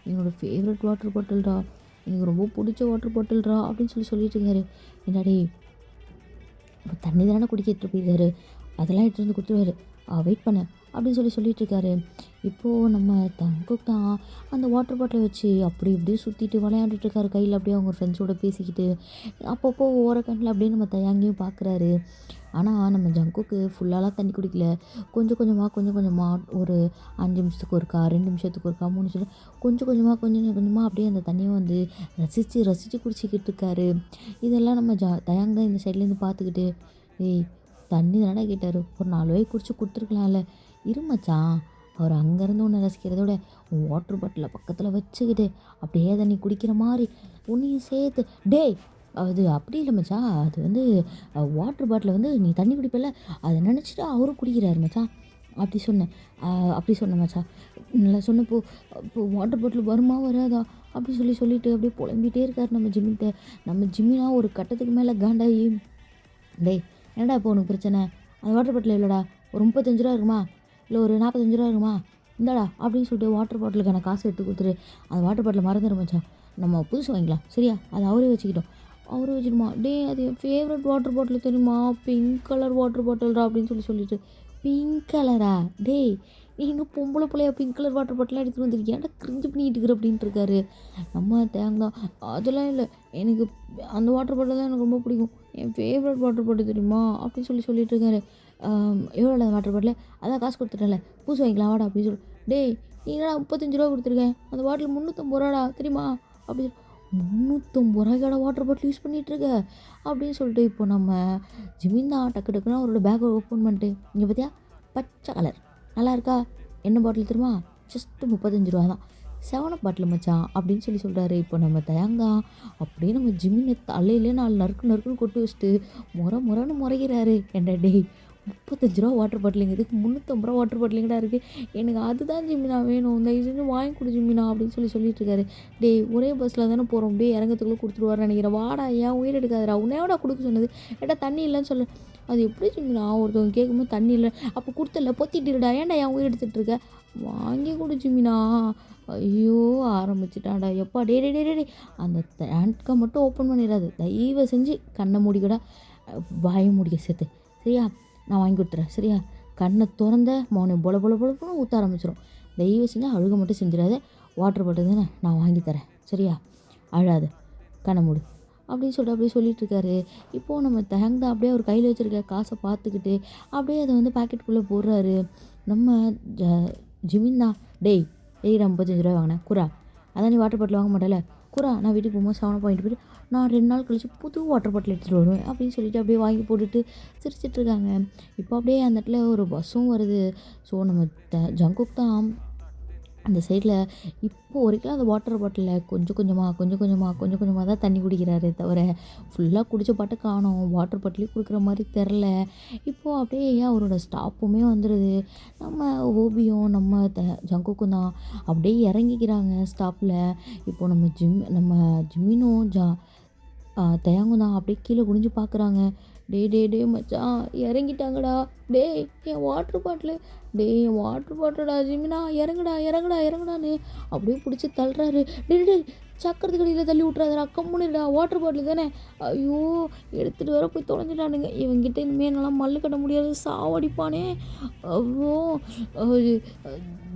என்னோடய ஃபேவரட் வாட்டர் பாட்டில்டா, எனக்கு ரொம்ப பிடிச்ச வாட்டர் பாட்டில்ரா அப்படின்னு சொல்லிட்டு இருக்காரு. என்னடி இப்போ தண்ணி தானே குடிக்க எடுத்துகிட்டு போயிருக்காரு, அதெல்லாம் எடுத்துகிட்டு வந்து கொடுத்துருவாரு, வெயிட் பண்ண அப்படின்னு சொல்லிட்டு இருக்காரு. இப்போது நம்ம தங்குக் தான் அந்த வாட்டர் பாட்டிலை வச்சு அப்படி இப்படியே சுற்றிட்டு விளையாண்டுட்டு இருக்காரு கையில் அப்படியே அவங்க ஃப்ரெண்ட்ஸோடு பேசிக்கிட்டு. அப்பப்போ ஓரக்கண்ணில் அப்படியே நம்ம தயாங்கையும் பார்க்குறாரு. ஆனால் நம்ம ஜங்குக்கு ஃபுல்லாலாம் தண்ணி குடிக்கல, கொஞ்சம் கொஞ்சமாக ஒரு 5 நிமிஷத்துக்கு ஒருக்கா 2 நிமிஷத்துக்கு ஒருக்கா 3 நிமிஷம் கொஞ்சம் கொஞ்சமாக அப்படியே அந்த தண்ணியை வந்து ரசித்து குடிச்சிக்கிட்டு இருக்காரு. இதெல்லாம் நம்ம தயாங் தான் இந்த சைட்லேருந்து பார்த்துக்கிட்டு ஏய் தண்ணி தானே கேட்டார், ஒரு 4 வாய் குடிச்சு கொடுத்துருக்கலாம்ல, இருமச்சான் அவர் அங்கேருந்து ஒன்று ரசிக்கிறதோட வாட்டர் பாட்டிலை பக்கத்தில் வச்சுக்கிட்டு அப்படியே தண்ணி குடிக்கிற மாதிரி உன்னையும் சேர்த்து டேய் அது அப்படி இல்லை மச்சான், அது வந்து வாட்டர் பாட்டிலை வந்து நீ தண்ணி குடிப்பல அதை நினச்சிட்டு அவரும் குடிக்கிறாரு மச்சான் அப்படி சொன்னேன் மச்சான். நல்லா சொன்னப்போ இப்போ வாட்டர் பாட்டில் வருமா வராதா அப்படி சொல்லிட்டு அப்படியே புலம்பிகிட்டே இருக்கார் நம்ம ஜிம்மிட்ட. நம்ம ஜிம்மினா ஒரு கட்டத்துக்கு மேலே காண்டாயி டேய் என்னடா இப்போ உனக்கு பிரச்சனை, அந்த வாட்டர் பாட்டில் இல்லைடா ஒரு 35 ரூபா இருக்குமா இல்லை ஒரு 45 ரூபா இருக்குமா இந்தாடா அப்படின்னு சொல்லிட்டு வாட்டர் பாட்டிலுக்கான காசு எடுத்து கொடுத்துரு, அந்த வாட்டர் பாட்டில் மறந்துடு மச்சான், நம்ம புதுசு வாங்கிக்கலாம் சரியா, அதை அவரே வச்சுக்கிடுமா. டே அது என் ஃபேவரட் வாட்டர் பாட்டில் தெரியுமா, பிங்க் கலர் வாட்டர் பாட்டில்டா அப்படின்னு சொல்லிட்டு பிங்க் கலரா டேய் நீ எங்கே பொம்பளை பிள்ளையா பிங்க் கலர் வாட்டர் பாட்டிலாம் எடுத்துகிட்டு வந்துருக்கேன் ஏன்டா கிரிஞ்சு பண்ணிட்டு இருக்கிற அப்படின்ட்டு இருக்காரு. நம்ம தேங்காய் அதெல்லாம் இல்லை, எனக்கு அந்த வாட்டர் பாட்டில் தான் எனக்கு ரொம்ப பிடிக்கும், என் ஃபேவரட் வாட்டர் பாட்டில் தெரியுமா அப்படின்னு சொல்லிட்டு இருக்காரு. எவ்வளோ வாட்டர் பாட்டில் அதான் காசு கொடுத்துட்டேன்ல புதுசு வாங்கிக்கலாம் வாடா அப்படின்னு டேய் நீ என்னடா 35 ரூபா கொடுத்துருக்கேன், அந்த பாட்டில் 350 ரூபாடா தெரியுமா அப்படி 350 ரூபாய்க்கான வாட்டர் பாட்டில் யூஸ் பண்ணிகிட்ருக்க அப்படின்னு சொல்லிட்டு இப்போ நம்ம ஜிமின் தான் டக்குன்னு அவரோட பேக்கை ஓப்பன் பண்ணிட்டு இங்கே பார்த்தியா பச்சை கலர் நல்லா இருக்கா, என்ன பாட்டில் தெரியுமா ஜஸ்ட்டு 35 ரூபா தான், 7up பாட்டில் மச்சான் அப்படின்னு சொல்கிறாரு. இப்போ நம்ம தயங்கா அப்படியே நம்ம ஜிம்மினை தலையிலே 4 நறுக்குன்னு கொட்டு வச்சுட்டு முறைன்னு முறைகிறாரு. ஏன்டா டேய் 35 ரூபா வாட்டர் பாட்டிலுங்க இதுக்கு 350 ரூபா வாட்டர் பாட்டிலுங்கடா இருக்குது, எனக்கு அதுதான் ஜிம்மினா வேணும், தயவு செஞ்சு வாங்கி கொடு ஜிம்மினா அப்படின்னு சொல்லிட்டு இருக்காரு. டேய் ஒரே பஸ்ஸில் தானே போகிறோம், அப்படியே இறங்கத்துக்குள்ளே கொடுத்துருவாருன்னு நினைக்கிறேன், வாடா ஏன் உயிர் எடுக்காதடா, உன்னையோட கொடுக்க சொன்னது ஏட்டா தண்ணி இல்லைன்னு சொல்ல, அது எப்படி ஜிம்மினா ஒருத்தவங்க கேட்கும்போது தண்ணி இல்லை அப்போ கொடுத்தல பொத்திட்டுடா ஏன்டா என் உயிர் எடுத்துகிட்டு இருக்க, வாங்கி கொடு ஜிம்மினா. ஐயோ ஆரம்பிச்சிட்டான்டா எப்பா டே டே டே டே அந்த டேங்க்கை மட்டும் ஓப்பன் பண்ணிடாது, தயவு செஞ்சு கண்ணை மூடிக்கடா வாயை முடிக்க சேர்த்து சரியா? நான் வாங்கி கொடுத்துறேன் சரியா? கண்ணை திறந்த மௌனி பொல பொல பொலன்னு ஊற்ற ஆரம்பிச்சிடும். தயவு செஞ்சு அழுக மட்டும் செஞ்சிடாத. வாட்டர் பாட்டில் தானே நான் வாங்கி தரேன் சரியா? அழாத, கண்ணை மூடு அப்படின்னு சொல்லிட்டு அப்படியே சொல்லிட்டு இருக்காரு. இப்போது நம்ம தேங்க் தான் அப்படியே அவர் கையில் வச்சுருக்க காசை பார்த்துக்கிட்டு அப்படியே அதை வந்து பாக்கெட்டுக்குள்ளே போடுறாரு. நம்ம ஜ ஜிமின் தான், டேய் டேய் நான் 35 ரூபா வாங்கினேன் குரா, அதான் நீ வாட்டர் பாட்டில் வாங்க மாட்டேல குரா, நான் வீட்டுக்கு போகும்போது 7 பாயிண்ட் போயிட்டு நான் 2 நாள் கழிச்சு புது வாட்டர் பாட்டில் எடுத்துகிட்டு வருவேன் அப்படின்னு சொல்லிட்டு அப்படியே வாங்கி போட்டுட்டு சிரிச்சிட்ருக்காங்க. இப்போ அப்படியே அந்த இடத்துல ஒரு பஸ்ஸும் வருது. ஸோ நம்ம ஜங்குக் தான் அந்த சைடில் இப்போ வரைக்கும் அந்த வாட்டர் பாட்டிலில் கொஞ்சம் கொஞ்சமாக கொஞ்சம் கொஞ்சமாக கொஞ்சம் கொஞ்சமாக தான் தண்ணி குடிக்கிறாரே தவிர ஃபுல்லாக குடித்த பாட்டு காணோம். வாட்டர் பாட்டிலே கொடுக்குற மாதிரி தெரில. இப்போது அப்படியே அவரோட ஸ்டாப்புமே வந்துடுது. நம்ம ஹோபியும் நம்ம ஜங்குக்கும் தான் அப்படியே இறங்கிக்கிறாங்க ஸ்டாப்பில். இப்போது நம்ம ஜிம்மினும் தயங்கும் தான் அப்படியே கீழே குனிஞ்சு பார்க்குறாங்க. டே மச்சான் இறங்கிட்டாங்கடா. டேய் என் வாட்ரு பாட்டிலு, என் வாட்ரு பாட்டிலடா ஜிமினா, இறங்குடான்னு அப்படியே பிடிச்சி தள்ளுறாரு. டே சக்கரத்துக்கு அடியில் தள்ளி விட்றாதடா, கம்முனுடா, வாட்டர் பாட்டில் தானே. ஐயோ எடுத்துகிட்டு வர போய் தொலைஞ்சிட்டானுங்க. இவங்கிட்ட இனிமேல் என்னால் மல்லு கட்ட முடியாது, சாவடிப்பானே. அவ்வளோ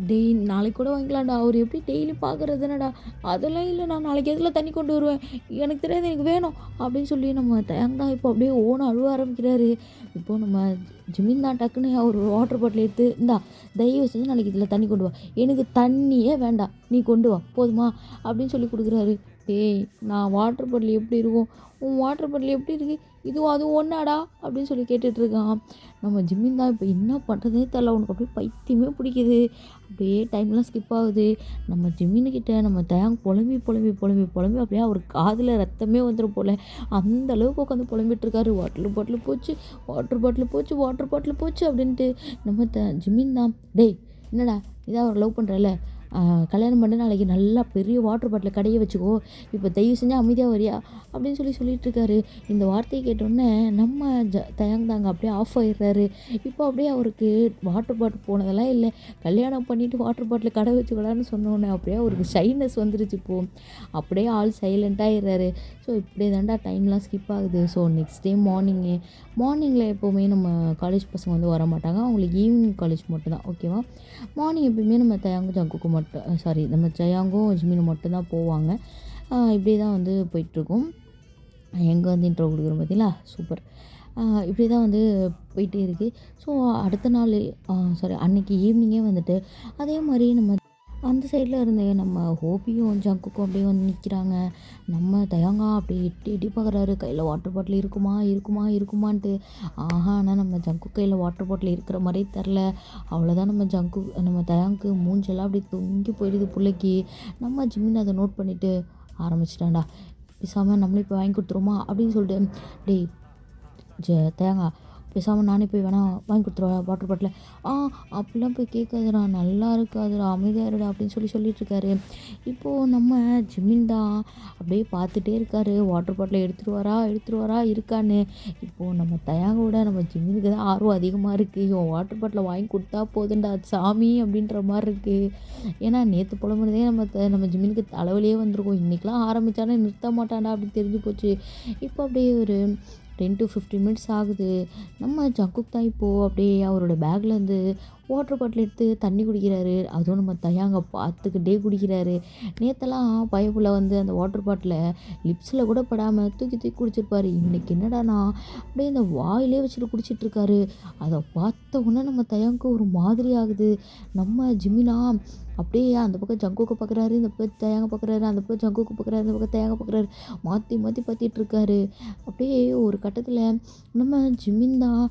டேய் நாளைக்கு கூட வாங்கிக்கலாம்டா, அவர் எப்படி டெய்லி பார்க்குறது தானடா. அதெல்லாம் இல்லை, நான் நாளைக்கு எதில் தண்ணி கொண்டு வருவேன், எனக்கு தெரியாது, எனக்கு வேணும் அப்படின்னு சொல்லி நம்ம தேங்கா இப்போ அப்படியே ஓன அழுவ ஆரம்பிக்கிறாரு. இப்போது நம்ம ஜிமின் தான் டக்குன்னு அவர் வாட்டர் பாட்டில் எடுத்து இந்தா தயவு செஞ்சு நாளைக்கு இதில் தண்ணி கொண்டு வா, எனக்கு தண்ணியே வேண்டாம், நீ கொண்டு வா போதுமா அப்படின்னு சொல்லி கொடுக்குறாரு. டேய் நான் வாட்டர் பாட்டில் எப்படி இருக்கும், உன் வாட்டர் பாட்டில் எப்படி இருக்குது, அதுவும் ஒன்றாடா அப்படின்னு சொல்லி கேட்டுட்ருக்கான். நம்ம ஜிம்மின் தான் இப்போ என்ன பண்ணுறதுனே தெரில, உனக்கு அப்படியே பைத்தியமே பிடிக்குது. அப்படியே டைம்லாம் ஸ்கிப் ஆகுது. நம்ம ஜிம்மின்கிட்ட நம்ம தேங் புலம்பி அப்படியே அவர் காதில் ரத்தமே வந்துடும் போல் அந்த அளவுக்கு உட்காந்து புலம்பிகிட்ருக்காரு. வாட்டர் பாட்டில் போச்சு அப்படின்ட்டு. நம்ம ஜிம்மின் தான், டேய் என்னடா இதான் அவர் லவ் பண்ணுறல, கல்யாணம் பண்ணி நாளைக்கு நல்லா பெரிய வாட்டர் பாட்டில் கடையை வச்சுக்கோ, இப்போ தயவு செஞ்சால் அமைதியாக வரியா அப்படின்னு சொல்லிட்டுருக்காரு. இந்த வார்த்தையை கேட்டோன்னே நம்ம தயங்காங்க அப்படியே ஆஃப் ஆகிடுறாரு. இப்போ அப்படியே அவருக்கு வாட்டர் பாட்டில் போனதெல்லாம் இல்லை, கல்யாணம் பண்ணிவிட்டு வாட்டர் பாட்டில் கடை வச்சுக்கலான்னு சொன்னோன்னே அப்படியே அவருக்கு ஷைனஸ் வந்துருச்சு. இப்போது அப்படியே ஆள் சைலண்ட்டாகிடுறாரு. ஸோ இப்படியே தாண்டா டைம்லாம் ஸ்கிப் ஆகுது. ஸோ நெக்ஸ்ட் டே மார்னிங்கில் எப்போவுமே நம்ம காலேஜ் பசங்க வந்து வர மாட்டாங்க, அவங்களுக்கு ஈவினிங் காலேஜ் மட்டும்தான் ஓகேவா. மார்னிங் எப்போயுமே நம்ம தயாங்கும் ஜங்குக்கு நம்ம ஜயாங்கும் ஜிமினும் மட்டும்தான் போவாங்க. இப்படி தான் வந்து போயிட்டுருக்கும். எங்கே வந்து இன்ட்ரோ கொடுக்குறோம் பார்த்தீங்களா, சூப்பர். இப்படி தான் வந்து போயிட்டே இருக்குது. ஸோ அடுத்த நாள் அன்றைக்கி ஈவினிங்கே வந்துட்டு அதே மாதிரி நம்ம அந்த சைடில் இருந்த நம்ம ஹோபியும் ஜங்குக்கும் அப்படியே வந்து நிற்கிறாங்க. நம்ம தயங்கா அப்படி எட்டி பார்க்குறாரு, கையில் வாட்டர் பாட்டில் இருக்குமான்ட்டு. ஆனால் நம்ம ஜங்கு கையில் வாட்டர் பாட்டில் இருக்கிற மாதிரி தெரில. அவ்வளோதான், நம்ம தயாங்க்கு மூஞ்செல்லாம் அப்படி தொங்கி போயிடுது பிள்ளைக்கு. நம்ம ஜிம்மின் அதை நோட் பண்ணிவிட்டு ஆரம்பிச்சிட்டான்டா, பேசாமல் நம்மளே இப்போ வாங்கி கொடுத்துருமா அப்படின்னு சொல்லிட்டு, டேய் தயங்கா பேசாமல் நானே போய் வாங்கி கொடுத்துருவா வாட்டர் பாட்டில். அப்படிலாம் போய் கேட்காதுடா, நல்லா இருக்காதுடா, அமைதியாக இருடா அப்படின்னு சொல்லிட்டுருக்காரு. இப்போது நம்ம ஜிம்மின் தான் அப்படியே பார்த்துட்டே இருக்காரு, வாட்டர் பாட்டில் எடுத்துகிட்டு வரா இருக்கான்னு. இப்போது நம்ம தயாங்கோட நம்ம ஜிம்மினுக்கு தான் ஆர்வம் அதிகமாக இருக்குது. இவன் வாட்டர் பாட்டில் வாங்கி கொடுத்தா போதுண்டா சாமி அப்படின்ற மாதிரி இருக்குது. ஏன்னா நேற்று புலம்புனதே நம்ம ஜிம்மினுக்கு தலைவலியே வந்திருக்கும். இன்றைக்கெலாம் ஆரம்பித்தானே நிறுத்த மாட்டான்டா அப்படின்னு தெரிஞ்சு போச்சு. இப்போ அப்படியே ஒரு 10 to 15 மினிட்ஸ் ஆகுது. நம்ம ஜங்குக் தான் இப்போது அப்படியே அவரோட பேக்லேருந்து வாட்டர் பாட்டில் எடுத்து தண்ணி குடிக்கிறாரு. அதுவும் நம்ம தயாங்க பார்த்துக்கிட்டே குடிக்கிறாரு. நேற்றெல்லாம் பயப்புல வந்து அந்த வாட்டர் பாட்டிலை லிப்ஸில் கூட படாமல் தூக்கி குடிச்சிருப்பாரு. இன்றைக்கி என்னடானா அப்படியே அந்த வாயிலே வச்சுட்டு குடிச்சிட்ருக்காரு. அதை பார்த்த உடனே நம்ம தயாங்க்கு ஒரு மாதிரி ஆகுது. நம்ம ஜிம்மினா அப்படியே அந்த பக்கம் ஜங்குக்கு பார்க்குறாரு, இந்த பக்கம் தயாங்க பார்க்குறாரு, அந்த பக்கம் ஜங்குக்கு பார்க்குறாரு, இந்த பக்கம் தயாங்க பார்க்குறாரு, மாற்றி பார்த்துட்ருக்காரு. அப்படியே ஒரு கட்டத்தில் நம்ம ஜிம்மின் தான்,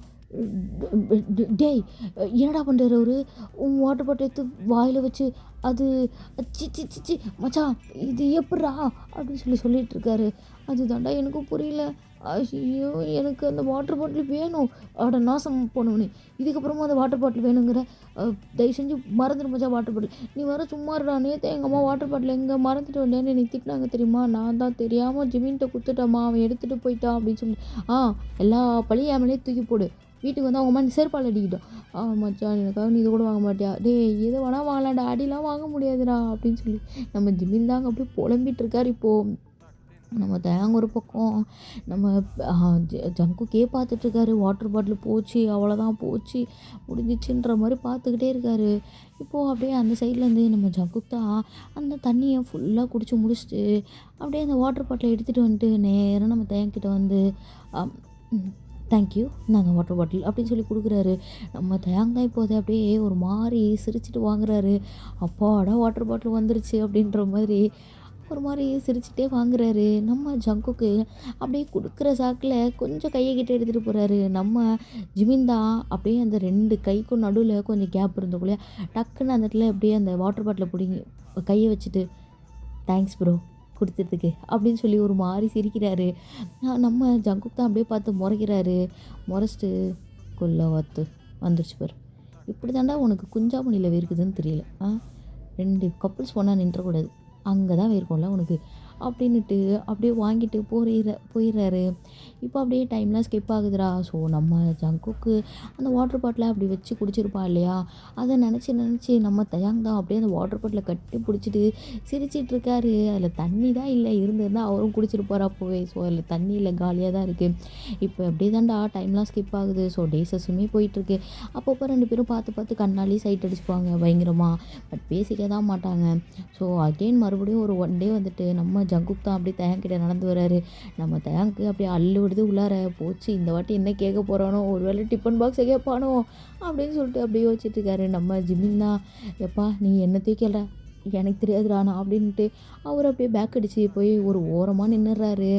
டேய் என்னடா பண்ணுறாரு அவரு, உன் வாட்டர் பாட்டில் எடுத்து வாயில் வச்சு அது சி மச்சான் இது எப்பட்றா அப்படின்னு சொல்லிகிட்ருக்காரு. அதுதான்டா எனக்கும் புரியல. ஐயோ எனக்கு அந்த வாட்டர் பாட்டில் வேணும். நாசம் போனவனே, இதுக்கப்புறமா அந்த வாட்டர் பாட்டில் வேணுங்கிற, தயவு செஞ்சு மறந்துடு மச்சான் வாட்டர் பாட்டில். நீ வர சும்மா இருடா, நேற்று எங்கள் அம்மா வாட்டர் பாட்டில் எங்கே மறந்துட்டு வந்தேன்னு என்னை திட்டினாங்க தெரியுமா, நான் தான் தெரியாமல் ஜிமின்கிட்ட கொடுத்துட்டேம்மா, அவன் எடுத்துகிட்டு போயிட்டான் அப்படின்னு சொல்லி. எல்லா பழியும் என் மேலே தூக்கி போடு, வீட்டுக்கு வந்து அவங்க அம்மா நீ செருப்பால் அடிக்கிட்டோம். மச்சான் எனக்காக நீ இதை கூட வாங்க மாட்டியா, டேய் எது வேணால் வாங்கலாம்டா, அடிலாம் வாங்க முடியாதுடா அப்படின்னு சொல்லி நம்ம ஜிமின் தாங்க அப்படியே புலம்பிகிட்ருக்காரு. இப்போது நம்ம தேங்க ஒரு பக்கம் நம்ம ஜங்குக்கே பார்த்துட்ருக்காரு. வாட்டர் பாட்டில் போச்சு, அவ்வளோதான் போச்சு, முடிஞ்சிச்சுன்ற மாதிரி பார்த்துக்கிட்டே இருக்காரு. இப்போது அப்படியே அந்த சைட்லேருந்து நம்ம ஜங்குக் தான் அந்த தண்ணியை ஃபுல்லாக குடிச்சு முடிச்சுட்டு அப்படியே அந்த வாட்டர் பாட்டிலை எடுத்துகிட்டு வந்துட்டு நேராக நம்ம தேங்கிட்ட வந்து தேங்க்யூ நாங்கள் வாட்டர் பாட்டில் அப்படின்னு சொல்லி கொடுக்குறாரு. நம்ம தேங்காய் இப்போதை அப்படியே ஒரு மாதிரி சிரிச்சிட்டு வாங்குறாரு. அப்பாடா வாட்டர் பாட்டில் வந்துருச்சு அப்படின்ற மாதிரி ஒரு மாதிரி சிரிச்சுட்டே வாங்குறாரு. நம்ம ஜங்குக்கு அப்படியே கொடுக்குற சாக்கில் கொஞ்சம் கையை கிட்ட எடுத்துகிட்டு போகிறாரு. நம்ம ஜிமின் தான் அப்படியே அந்த 2 கைக்கும் நடுவில் கொஞ்சம் கேப் இருந்தக்குள்ளே டக்குன்னு அந்த இடத்துல அப்படியே அந்த வாட்டர் பாட்டிலை பிடிங்கி கையை வச்சுட்டு தேங்க்ஸ் ப்ரோ கொடுத்ததுக்கு அப்படின்னு சொல்லி ஒரு மாதிரி சிரிக்கிறாரு. நம்ம ஜங்குக் தான் அப்படியே பார்த்து முறைக்கிறாரு. முறைச்சிட்டு கொல்ல வாத்து வந்துருச்சு பாரு, இப்படி தாண்டா உனக்கு குஞ்சாமணியில் இருக்குதுன்னு தெரியல. 2 கப்புள்ஸ் ஒன்றா நின்றக்கூடாது, அங்கே தான் இருக்கும்ல உனக்கு அப்படின்னுட்டு அப்படியே வாங்கிட்டு போயிடுறாரு. இப்போ அப்படியே டைம்லாம் ஸ்கிப் ஆகுதுடா. ஸோ நம்ம ஜங்குக்கு அந்த வாட்டர் பாட்டிலை அப்படி வச்சு குடிச்சிருப்பா இல்லையா, அதை நினச்சி நம்ம தயாங் தான் அப்படியே அந்த வாட்டர் பாட்டிலை கட்டி பிடிச்சிட்டு சிரிச்சிட்டு இருக்காரு. அதில் தண்ணி தான் இல்லை, இருந்திருந்தால் அவரும் குடிச்சிருப்பார் அப்போவே. ஸோ அதில் தண்ணி இல்லை, காலியாக தான் இருக்குது. இப்போ அப்படியே தான்டா டைம்லாம் ஸ்கிப் ஆகுது. ஸோ டேஸஸுமே போயிட்டுருக்கு. அப்பப்போ 2 பேரும் பார்த்து கண்ணாலே சைட் அடிச்சுப்பாங்க பயங்கரமாக. பட் பேசிக்க தான் மாட்டாங்க. ஸோ அகெயின் மறுபடியும் ஒரு 1 டே வந்துட்டு நம்ம ஜங்குக் தான் அப்படியே தயாங்கிட்ட நடந்து வராரு. நம்ம தயாங்க்கு அப்படியே அள்ளு விடுது உள்ளார. போச்சு இந்த வாட்டி என்ன கேட்க போகிறானோ, ஒரு வேளை டிஃபன் பாக்ஸை கேட்பானோ அப்படின்னு சொல்லிட்டு அப்படியே யோசிச்சுட்ருக்காரு. நம்ம ஜிமின் தான் எப்பா நீ என்ன தூக்கல எனக்கு தெரியாதுடா நான் அப்படின்ட்டு அவர் அப்படியே பேக் அடித்து போய் ஒரு ஓரமாக நின்றுறாரு.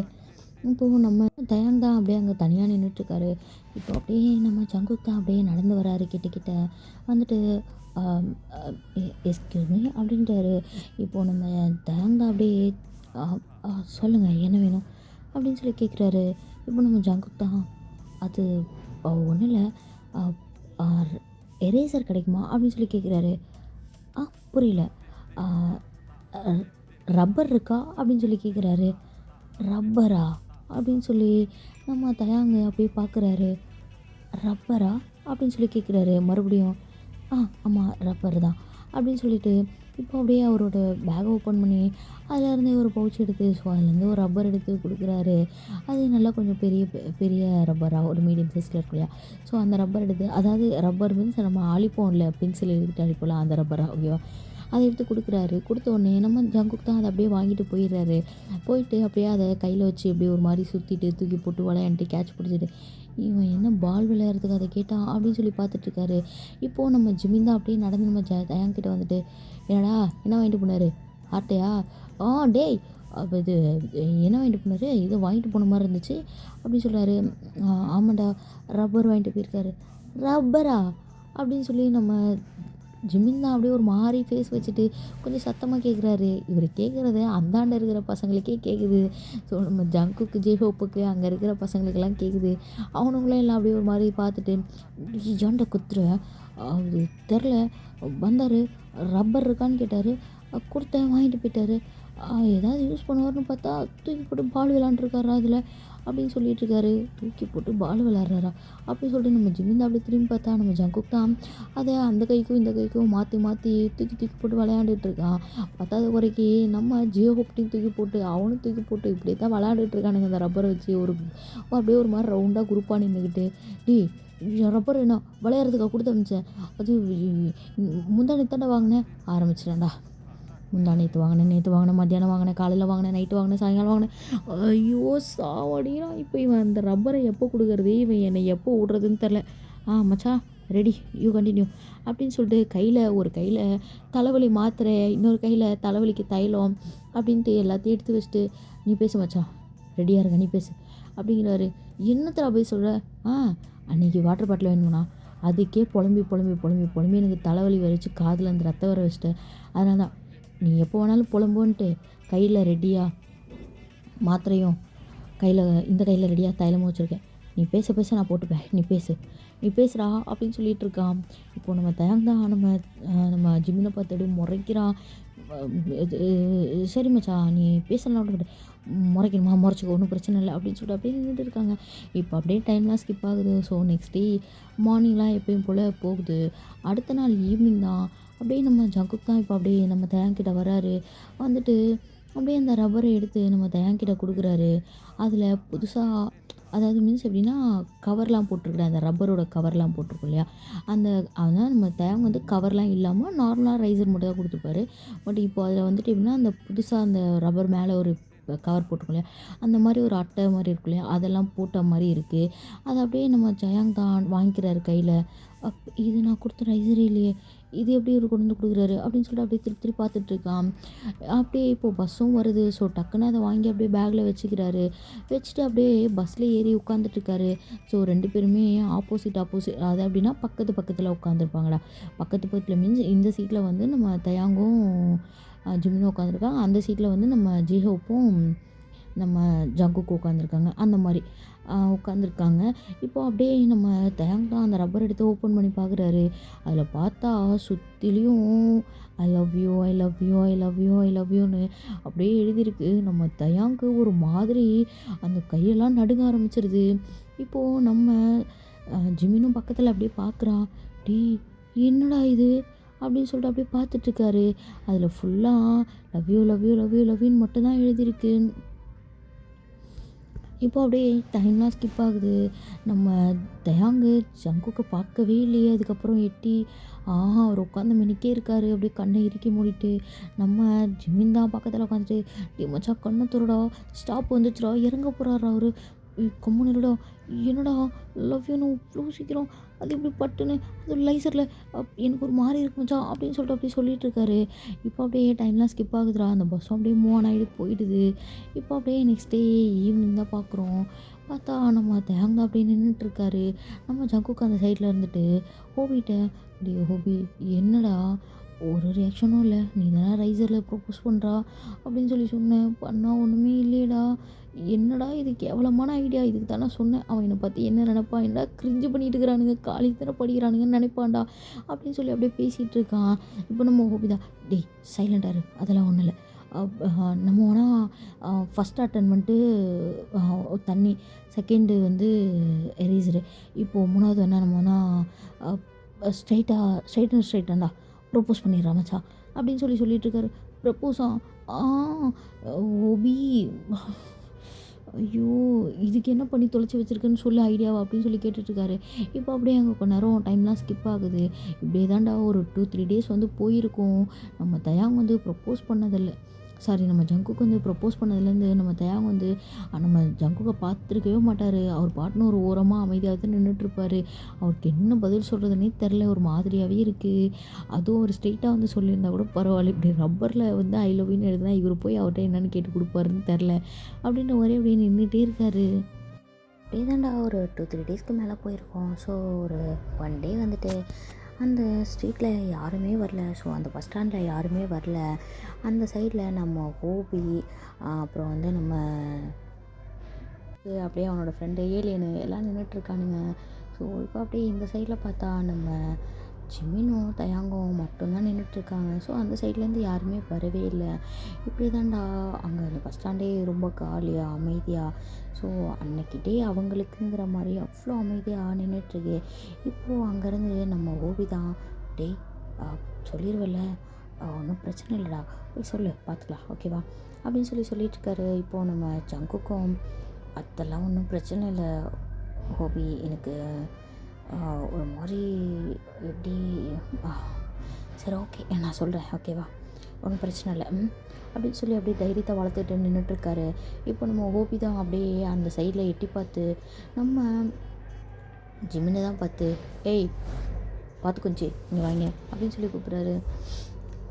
இப்போது நம்ம தயாங் தான் அப்படியே அங்கே தனியாக நின்றுட்டுருக்காரு. இப்போ அப்படியே நம்ம ஜங்குக் தான் அப்படியே நடந்து வராரு. கிட்ட வந்துட்டு எஸ்கியூஸ் மீ அப்படின்ட்டாரு. இப்போது நம்ம தயாங் தான் அப்படியே சொல்லுங்கள் என்ன வேணும் அப்படின்னு சொல்லி கேட்குறாரு. இப்போ நம்ம ஜங்குக் தான் அது ஒன்றும் இல்லை, எரேசர் கிடைக்குமா அப்படின்னு சொல்லி கேட்குறாரு. புரியல. ரப்பர் இருக்கா அப்படின்னு சொல்லி கேட்குறாரு. ரப்பரா அப்படின்னு சொல்லி நம்ம தயாங்க அப்படியே பார்க்குறாரு. ரப்பரா அப்படின்னு சொல்லி கேட்குறாரு மறுபடியும். ஆமாம் ரப்பர் தான் அப்படின்னு சொல்லிட்டு இப்போ அப்படியே அவரோட பேக்கை ஓப்பன் பண்ணி அதிலேருந்து ஒரு பவுச் எடுத்து ஸோ அதுலேருந்து ஒரு ரப்பர் எடுத்து கொடுக்குறாரு. அது நல்லா கொஞ்சம் பெரிய ரப்பராக ஒரு மீடியம் சைஸில் இருக்கு இல்லையா, ஸோ அந்த ரப்பர் எடுத்து, அதாவது ரப்பர் மீன்ஸ் நம்ம அழிப்போம்ல பென்சில் எடுத்துகிட்டு அழிப்போம்ல அந்த ரப்பரா, ஓகேவா, அதை எடுத்து கொடுக்குறாரு. கொடுத்த உடனே நம்ம ஜங்குக் தான் அதை அப்படியே வாங்கிட்டு போயிடுறாரு. போயிட்டு அப்படியே அதை கையில் வச்சு அப்படியே ஒரு மாதிரி சுற்றிட்டு தூக்கி போட்டு விளையாண்டுட்டு கேட்ச் பிடிச்சிட்டு இவன் என்ன பால் விளையாடுறதுக்கு அதை கேட்டான் அப்படின்னு சொல்லி பார்த்துட்ருக்காரு. இப்போது நம்ம ஜிமின் தான் அப்படியே நடந்து நம்ம தயாங்கிட்ட வந்துட்டு என்னடா என்ன வாங்கிட்டு போனார் ஆட்டையா, டேய் அப்போ இது என்ன வாங்கிட்டு போனார், இதை வாங்கிட்டு போன மாதிரி இருந்துச்சு அப்படின்னு சொல்கிறாரு. ஆமாண்டா ரப்பர் வாங்கிட்டு போயிருக்காரு. ரப்பரா அப்படின்னு சொல்லி நம்ம ஜிமின் தான் அப்படியே ஒரு மாதிரி ஃபேஸ் வச்சுட்டு கொஞ்சம் சத்தமாக கேட்குறாரு. இவர் கேட்குறது அந்தாண்ட இருக்கிற பசங்களுக்கே கேட்குது. ஸோ நம்ம ஜங்குக்கு ஜேஹோப்புக்கு அங்கே இருக்கிற பசங்களுக்கெல்லாம் கேட்குது. அவனுங்களும் எல்லாம் அப்படியே ஒரு மாதிரி பார்த்துட்டு ஏன்டா குத்துற, அது தெரில, வந்தார் ரப்பர் இருக்கான்னு கேட்டார், கொடுத்தேன் வாங்கிட்டு போயிட்டார், ஏதாவது யூஸ் பண்ணுவார்னு பார்த்தா தூக்கி போட்டு பால் விளாண்டுருக்காரா அதில் அப்படின்னு சொல்லிட்டுருக்காரு. தூக்கி போட்டு பால் விளாட்றாரா அப்படின்னு சொல்லிட்டு நம்ம ஜிமின் அப்படியே திரும்பி பார்த்தா நம்ம ஜங்குக் தான் அதை அந்த கைக்கும் இந்த கைக்கும் மாற்றி தூக்கி போட்டு விளையாண்டுட்டு இருக்கான். பத்தாவது குறைக்கு நம்ம ஜியோஹோப்டையும் தூக்கி போட்டு அவனும் தூக்கி போட்டு இப்படி தான் விளையாண்டுட்டு இருக்கானுங்க அந்த ரப்பரை வச்சு. அப்படியே ஒரு மாதிரி ரவுண்டாக குரூப்பாக நின்றுக்கிட்டு ரப்பர் என்ன விளையாடுறதுக்காக கொடுத்து அனுப்பிச்சேன், அது முந்தானே வாங்கினேன் ஆரம்பிச்சிட்டேன்டா, நேற்று வாங்கினேன், மத்தியானம் வாங்கினேன், காலையில் வாங்கினேன், நைட்டு வாங்கினேன், சாயங்காலம் வாங்கினேன், ஐயோ சாவடிக்கிறான். இப்போ இவன் அந்த ரப்பரை எப்போ கொடுக்குறது, இவன் என்னை எப்போ விட்றதுன்னு தெரில. மச்சான் ரெடி, யூ கண்டினியூ அப்படின்னு சொல்லிட்டு ஒரு கையில் தலைவலி மாத்திரை, இன்னொரு கையில் தலைவலிக்கு தைலம் அப்படின்ட்டு எல்லாத்தையும் எடுத்து வச்சுட்டு நீ பேசு மச்சான், ரெடியாக இருக்க நீ பேசு அப்படிங்கிறாரு. என்னத்தடா போய் சொல்கிற, அன்றைக்கி வாட்டர் பாட்டில் வேணும்னா அதுக்கே புலம்பி எனக்கு தலைவலி வரைச்சி காதில் அந்த ரத்தம் வர வச்சுட்டேன். அதனால தான் நீ எப்போ வேணாலும் புலம்புன்ட்டு கையில் ரெடியாக மாத்திரையும் இந்த கையில் ரெடியாக தைலமும் வச்சுருக்கேன், நீ பேச நான் போட்டுப்பேன், நீ பேசுகிறா அப்படின்னு சொல்லிகிட்டு இருக்கான். இப்போது நம்ம தயாங் தான் நம்ம ஜிமினை பார்த்துட்டு முறைக்கிறான். சரி மச்சான் நீ பேசலாம் முறைக்கணுமா, முறைச்சிக்க ஒன்றும் பிரச்சனை இல்லை அப்படின்னு சொல்லிட்டு அப்படியே நின்றுட்டு இருக்காங்க. இப்போ அப்படியே டைம்லாம் ஸ்கிப் ஆகுது. ஸோ நெக்ஸ்ட் டே மார்னிங்லாம் எப்பயும் போல் போகுது. அடுத்த நாள் ஈவினிங் தான் அப்படியே நம்ம ஜங்குக் தான் இப்போ அப்படியே நம்ம தயாங்கிட்ட வராரு. வந்துட்டு அப்படியே அந்த ரப்பரை எடுத்து நம்ம தயாங்கிட்ட குடுக்குறாரு. அதில புதுசா அதாவது மீன்ஸ் எப்படின்னா, கவர்லாம் போட்டிருக்குல, அந்த ரப்பரோட கவர்லாம் போட்டிருக்கும் இல்லையா? அந்த அதான் நம்ம தேங் வந்து கவர்லாம் இல்லாம நார்மலா ரைசர் மட்டும் தான் குடுத்துருப்பாரு. பட் இப்போ அதில வந்துட்டு எப்படின்னா, அந்த புதுசா அந்த ரப்பர் மேல ஒரு கவர் போட்டிருக்கும் இல்லையா? அந்த மாரி ஒரு அட்டை மாரி இருக்கும் இல்லையா? அதெல்லாம் போட்ட மாரி இருக்கு. அத அப்படியே நம்ம ஜயாங் தான் வாங்கிக்கிறாரு கையில. "இது நான் குடுத்த ரைஸரே இல்லையே! இது எப்படி இவரு கொண்டு வந்து குடுக்குறாரு?" அப்படின்னு சொல்லிட்டு அப்படியே திருப்பி திருப்பி பார்த்துட்டு இருக்கான். அப்படியே இப்போ பஸ்ஸும் வருது. ஸோ டக்குன்னு அத வாங்கி அப்படியே பேக்ல வச்சுக்கிறாரு. வச்சுட்டு அப்படியே பஸ்ல ஏறி உட்காந்துட்டுருக்காரு. ஸோ 2 பேருமே ஆப்போசிட் அது எப்படின்னா பக்கத்து பக்கத்துல உட்காந்துருப்பாங்கடா. பக்கத்து பக்கத்துல மீன்ஸ் இந்த சீட்ல வந்து நம்ம தயாங்கும், ஜிமினும் உட்காந்துருக்காங்க. அந்த சீட்ல வந்து நம்ம ஜிஹோப்பும், நம்ம ஜங்குக்கும் உட்காந்துருக்காங்க. அந்த மாரி உட்காந்துருக்காங்க. இப்போ அப்படியே நம்ம தயாங் தான் அந்த ரப்பர் எடுத்து ஓப்பன் பண்ணி பார்க்குறாரு. அதில பார்த்தா சுத்திலும் I love you, I love you, I love you, I love யூன்னு அப்படியே எழுதியிருக்கு. நம்ம தயாங்க்கு ஒரு மாதிரி அந்த கையெல்லாம் நடுங்க ஆரம்பிச்சிருது. இப்போ நம்ம ஜிமினும் பக்கத்தில அப்படியே பார்க்குறான். "டேய் என்னடா இது?" அப்படின்னு சொல்லிட்டு அப்படியே பார்த்துட்டுருக்காரு. அதில ஃபுல்லா love you, love you, love you, love யூன்னு மட்டும் தான் எழுதியிருக்கு. இப்போ அப்படியே டைம்லாம் ஸ்கிப் ஆகுது. நம்ம தயாங்கு ஜங்குக்க பார்க்கவே இல்லையே. அதுக்கப்புறம் எட்டி அவர் உட்காந்து மெனிக்கே இருக்காரு. அப்படியே கண்ணை இறுக்கி மூடிட்டு. நம்ம ஜிமின் தான் பக்கத்துல உட்காந்துட்டு, "டேய் மச்சான் கண்ண தொறடா, ஸ்டாப் வந்துச்சுடா, இறங்க போறாருடா அவரு. கம்முனு இருடா. என்னடா லவ் யூன்னு இவ்ளோ சீக்கிரம், அது எப்படி பட்டுன்னு அதுவும் லைசர்ல எனக்கு ஒரு மாரி இருக்கு மச்சான்" அப்படின்னு சொல்லிட்டு அப்படியே சொல்லிட்டு இருக்காரு. இப்போ அப்படியே டைம்லாம் ஸ்கிப் ஆகுதுடா. அந்த பஸ்ஸும் அப்படியே மூவ் ஆன் ஆகிட்டு போயிடுது. இப்போ அப்படியே நெக்ஸ்ட் டே ஈவினிங் தான் பார்க்குறோம். பார்த்தா நம்ம தேங் தான் அப்படியே நின்னுட்டுருக்காரு. நம்ம ஜங்குக்கு அந்த சைட்ல இருந்துட்டு ஹோபிட்ட, "டேய் ஹோபி என்னடா ஒரு ரியாக்ஷனும் இல்ல. நீ தானே ரைசர்ல ப்ரப்போஸ் பண்றா அப்படின்னு சொல்லி சொன்னேன். பண்ணா ஒண்ணுமே இல்லையேடா. என்னடா இது கேவலமான ஐடியா. இதுக்கு தானே சொன்னேன். அவன் என்னை பத்தி என்ன நினைப்பான்? என்னடா கிரிஞ்சு பண்ணிட்டு இருக்கிறானுங்க. காலேஜ் தானே படிக்கிறானுங்கன்னு நினைப்பான்டா" அப்படின்னு சொல்லி அப்படியே பேசிட்டு இருக்கான். இப்போ நம்ம ஹோபிதா, "டேய் சைலண்டா இரு. அதெல்லாம் ஒண்ணும் இல்ல. நம்ம வேணா ஃபர்ஸ்ட் அட்டெண்ட் பண்ணிட்டு தண்ணி, செகண்டு வந்து எரேசரு. இப்போ 3வது வேணா நம்ம வேணா ஸ்ட்ரெயிட் அண்ட் ஸ்ட்ரெயிட்டாண்டா ப்ரப்போஸ் பண்ணிடுறா மச்சான்" அப்படின்னு சொல்லிட்டு இருக்காரு. ப்ரப்போஸா? ஆ ஓபி, ஐயோ! இதுக்கு என்ன பண்ணி தொலைச்சு வச்சிருக்கன்னு சொல்லு ஐடியாவ அப்படின்னு சொல்லி கேட்டுட்ருக்காரு. இப்போ அப்படியே அங்க கொஞ்ச நேரம் டைம்லாம் ஸ்கிப் ஆகுது. இப்படியே தான்டா ஒரு 2, 3 டேஸ் வந்து போயிருக்கும். நம்ம தயாங் வந்து ப்ரப்போஸ் பண்ணதில்ல. சாரி, நம்ம ஜங்குக்கு வந்து ப்ரப்போஸ் பண்ணதுலேருந்து நம்ம தயாங் வந்து நம்ம ஜங்குக்க பார்த்துருக்கவே மாட்டாரு. அவர் பாட்டுன்னு ஒரு ஓரமா அமைதியா தான் நின்னுட்ருப்பாரு. அவருக்கு என்ன பதில் சொல்றதுன்னே தெரில. ஒரு மாதிரியாவே இருக்கு. அதுவும் ஒரு ஸ்ட்ரெயிட்டா வந்து சொல்லியிருந்தா கூட பரவாயில்ல. இப்படி ரப்பர்ல வந்து ஐ லவ் யூன்னு எழுதுனா இவரு போய் அவர்ட்ட என்னன்னு கேட்டு குடுப்பாருன்னு தெரில. அப்படின்ற மாரி அப்படியே நின்னுட்டே இருக்காரு. அப்படியே தான்டா ஒரு 2, 3 டேஸ்க்கு மேலே போயிருக்கோம். ஸோ ஒரு 1 டே வந்துட்டு அந்த ஸ்ட்ரீட்ல யாருமே வரல. ஸோ அந்த பஸ் ஸ்டாண்டில் யாருமே வரல. அந்த சைடில் நம்ம ஹோபி, அப்புறம் வந்து நம்ம அப்படியே அவனோட ஃப்ரெண்டு ஏலியனு எல்லாம் நின்றுட்டுருக்கானுங்க. ஸோ இப்போ அப்படியே இந்த சைடில் பார்த்தா நம்ம ஜிமினும் தயாங்கும் மட்டும்தான் நின்றுட்டுருக்காங்க. ஸோ அந்த சைட்லேருந்து யாருமே வரவே இல்லை. இப்படி தான்டா அங்கே அந்த பஸ் ஸ்டாண்டே ரொம்ப காலியாக அமைதியாக. ஸோ அன்னைக்கு டே அவங்களுக்குங்கிற மாதிரி அவ்வளோ அமைதியாக நின்றுட்டுருக்கு. இப்போது அங்கேருந்து நம்ம ஓவி தான், "டேய் சொல்லிடுவல்ல, ஒன்றும் பிரச்சனை இல்லைடா, போய் சொல்லு பார்த்துக்கலாம் ஓகேவா" அப்படின்னு சொல்லிட்டு இருக்காரு. இப்போது நம்ம ஜங்குக்கும், "அதெல்லாம் ஒன்றும் பிரச்சனை இல்லை ஹோபி, எனக்கு ஒரு மாரி எப்படி ஆ சரி ஓகே நான் சொல்கிறேன் ஓகேவா, ஒன்றும் பிரச்சனை இல்லை" அப்படின்னு சொல்லி அப்படியே தைரியத்தை வளர்த்துட்டு நின்றுட்டுருக்காரு. இப்போ நம்ம ஹோபி தான் அப்படியே அந்த சைடில் எட்டி பார்த்து நம்ம ஜிமினை தான் பார்த்து, "ஏய் வாத்து குஞ்சு இங்கே வாங்க" அப்படின்னு சொல்லி கூப்பிட்றாரு.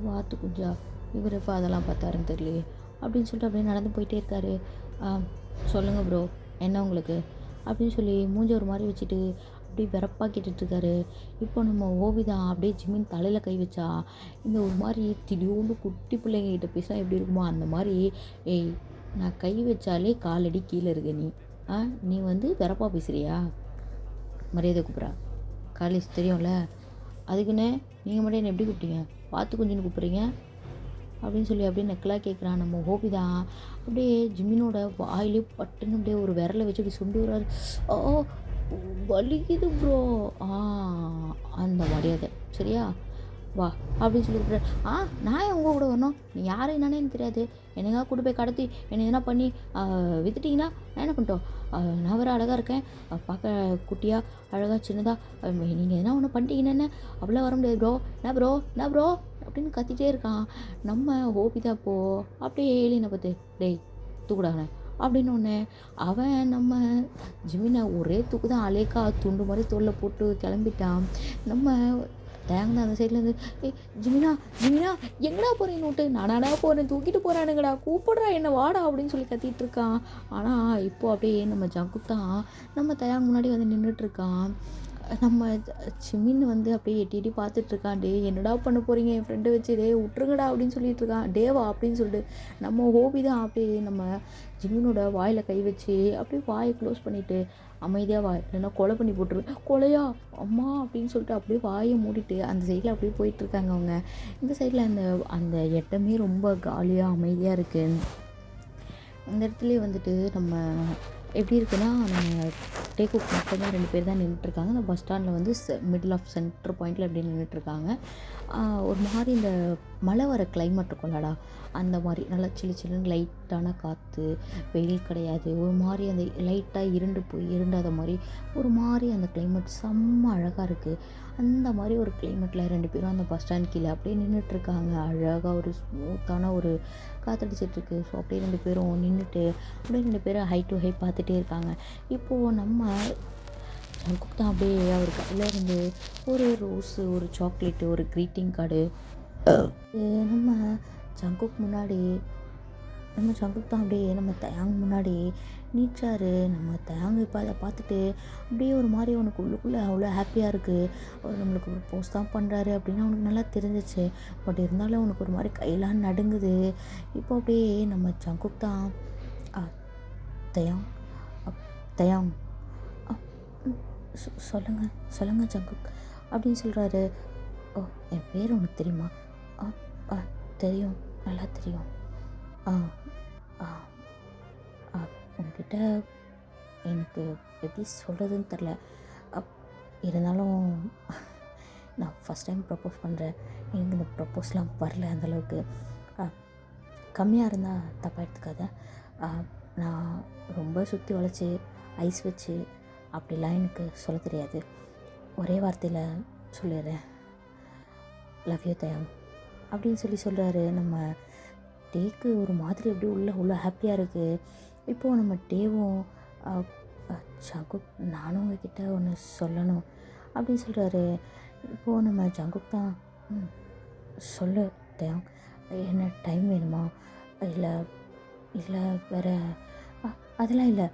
"வாத்து குஞ்சா? இவர் எப்போ அதெல்லாம் பார்த்தாருன்னு தெரியலையே" அப்படின்னு சொல்லிட்டு அப்படியே நடந்து போயிட்டே இருக்காரு. "சொல்லுங்கள் ப்ரோ, என்ன உங்களுக்கு?" அப்படின்னு சொல்லி மூஞ்ச ஒரு மாதிரி வச்சுட்டு அப்படியே வெறப்பா கேட்டுட்ருக்காரு. இப்போ நம்ம ஓவிதா அப்படியே ஜிமின் தலையில் கை வச்சா, இந்த ஒரு மாதிரி திடீர்னு குட்டி பிள்ளைங்ககிட்ட பேசினா எப்படி இருக்குமோ அந்த மாதிரி, "ஏய் நான் கை வச்சாலே காலடி கீழே இருக்க நீ, நீ வந்து வெறப்பா பேசுகிறியா? மரியாதை கூப்பிட்றா, காலேஜ் தெரியும்ல, அதுக்குன்னு நீங்கள் மட்டும் என்ன எப்படி கூப்பிட்டீங்க? பார்த்து கொஞ்சம்னு கூப்பிட்றீங்க" அப்படின்னு சொல்லி அப்படியே நக்கலாக கேட்குறான். நம்ம ஹோபிதா அப்படியே ஜிமினோட வாயிலே பட்டுன்னு அப்படியே ஒரு விரலை வச்சு அப்படி சுண்டி விடுறாரு. "ஓ வலிக்குது ப்ரோ" அந்த மரியாதை சரியா? வா அப்படின்னு சொல்லி கூப்பிட்றாரு. நான் ஏன் உங்கள் கூட வரணும்? நீ யார் என்னன்னே எனக்கு தெரியாது. என்னையா கூட்டு போய் கடத்தி என்னை எதனா பண்ணி வித்துட்டிங்கன்னா நான் என்ன பண்ணிட்டோம்? நான் வேறு அழகாக இருக்கேன், பார்க்க குட்டியாக அழகாக சின்னதாக, நீங்கள் எதனா ஒன்று பண்ணிட்டீங்கன்னா அப்படிலாம் வர முடியாது ப்ரோ. என்ன ப்ரோ என்ன ப்ரோ அப்படின்னு கத்திட்டே இருக்கான். நம்ம ஹோபிதா அப்போது அப்படியே ஏலியனை பார்த்து டேய் தூக்குடாங்க அப்படின்னோடனே அவன் நம்ம ஜிமினை ஒரே தூக்கு தான் அலேக்கா துண்டு மாதிரி தோளில் போட்டு கிளம்பிட்டான். நம்ம தேங்க அந்த சைட்லேருந்து ஜிமினா ஜிமினா எங்கடா போகிறேன் நோட்டு நானாடா போகிறேன் தூக்கிட்டு போகிறானுங்கடா கூப்பிடுறா என்ன வாடா அப்படின்னு சொல்லி கத்திட்டு இருக்கான். ஆனால் இப்போ அப்படியே நம்ம ஜங்குக் தான் நம்ம தயாங்க முன்னாடி வந்து நின்றுட்டுருக்கான். நம்ம சிமின் வந்து அப்படியே எட்டி எட்டி பார்த்துட்ருக்கான். டே என்னடா பண்ண போகிறீங்க என் ஃப்ரெண்டை வச்சு, டே விட்ருங்கடா அப்படின்னு சொல்லிட்டு இருக்கான். டேவா அப்படின்னு சொல்லிட்டு நம்ம ஹோபி தான் அப்படியே நம்ம ஜிமினோட வாயில் கை வச்சு அப்படியே வாயை க்ளோஸ் பண்ணிவிட்டு அமைதியாக வா இல்லைன்னா கொலை பண்ணி போட்டுருவேன். கொலையா அம்மா அப்படின்னு சொல்லிட்டு அப்படியே வாயை மூடிட்டு அந்த சைடில் அப்படியே போயிட்டுருக்காங்க அவங்க. இந்த சைடில் அந்த அந்த இடமே ரொம்ப காலியாக அமைதியாக இருக்குது. இந்த இடத்துலயே வந்துட்டு நம்ம எப்படி இருக்குன்னா, நம்ம டேக்அவுட் மட்டும் தான் 2 பேர் தான் நின்றுட்டுருக்காங்க. அந்த பஸ் ஸ்டாண்டில் வந்து மிடில் ஆஃப் சென்டர் பாயிண்டில் அப்படியே நின்றுட்டுருக்காங்க. ஒரு மாதிரி இந்த மழை வர கிளைமேட் இருக்கும்லடா, அந்த மாதிரி நல்லா சில்லு சில்லுன்னு லைட்டான காற்று, வெயில் கிடையாது. ஒரு மாதிரி அந்த லைட்டாக இருண்டாத மாதிரி ஒரு மாதிரி அந்த கிளைமேட் செம்ம அழகாக இருக்குது. அந்த மாதிரி ஒரு கிளைமேட்டில் 2 பேரும் அந்த பஸ் ஸ்டாண்ட் கீழே அப்படியே நின்றுட்டுருக்காங்க. அழகாக ஒரு ஸ்மூத்தான ஒரு காற்றடிச்சிட்ருக்கு. ஸோ அப்படியே 2 பேரும் நின்றுட்டு அப்படியே 2 பேரும் ஹை டு ஹை பார்த்துட்டே இருக்காங்க. இப்போது நம்ம ஜங்குக் தான் அப்படியே அவர் கையில் இருந்து ஒரு ரோஸு, ஒரு சாக்லேட்டு, ஒரு க்ரீட்டிங் கார்டு நம்ம ஜங்குக் முன்னாடி ஜங்குக் தான் அப்படியே நம்ம தயாங் முன்னாடி நீட்டாரு. நம்ம தயாங் இப்போ அதை பார்த்துட்டு அப்படியே ஒரு மாதிரி அவனுக்கு உள்ளுக்குள்ளே அவ்வளோ ஹாப்பியாக இருக்குது. அவர் நம்மளுக்கு ஒரு போஸ்ட் தான் பண்ணுறாரு அப்படின்னு அவனுக்கு நல்லா தெரிஞ்சிச்சு. பட் இருந்தாலும் அவனுக்கு ஒரு மாதிரி கையெல்லாம் நடுங்குது. இப்போ அப்படியே நம்ம ஜங்குக் தான் தயாங் தயாங் சொல்லுங்கள் ஜங்குக் அப்படின்னு சொல்கிறாரு. ஓ, என் பேர் உனக்கு தெரியுமா? தெரியும், நல்லா தெரியும். ஆ ஆ உங்ககிட்ட எனக்கு எப்படி சொல்கிறதுன்னு தெரில. இருந்தாலும் நான் ஃபஸ்ட் டைம் ப்ரப்போஸ் பண்ணுறேன். எனக்கு இந்த ப்ரப்போஸ்லாம் வரல அந்தளவுக்கு. கம்மியாக இருந்தால் தப்பாக எடுத்துக்காத. நான் ரொம்ப சுற்றி வளைச்சி ஐஸ் வச்சு அப்படிலாம் எனக்கு சொல்ல தெரியாது. ஒரே வார்த்தையில் சொல்லிடுறேன், லவ் யூ தயாங் அப்படின்னு சொல்கிறாரு. நம்ம டேக்கு ஒரு மாதிரி அப்படியே உள்ள ஹாப்பியாக இருக்குது. இப்போது நம்ம டேவும் ஜங்குக் நானும் உங்ககிட்ட ஒன்று சொல்லணும் அப்படின்னு சொல்கிறாரு. இப்போது நம்ம ஜங்குக் தான் சொல்லு தயாங், என்ன டைம் வேணுமா இல்லை இல்லை வேறு அதெல்லாம் இல்லை,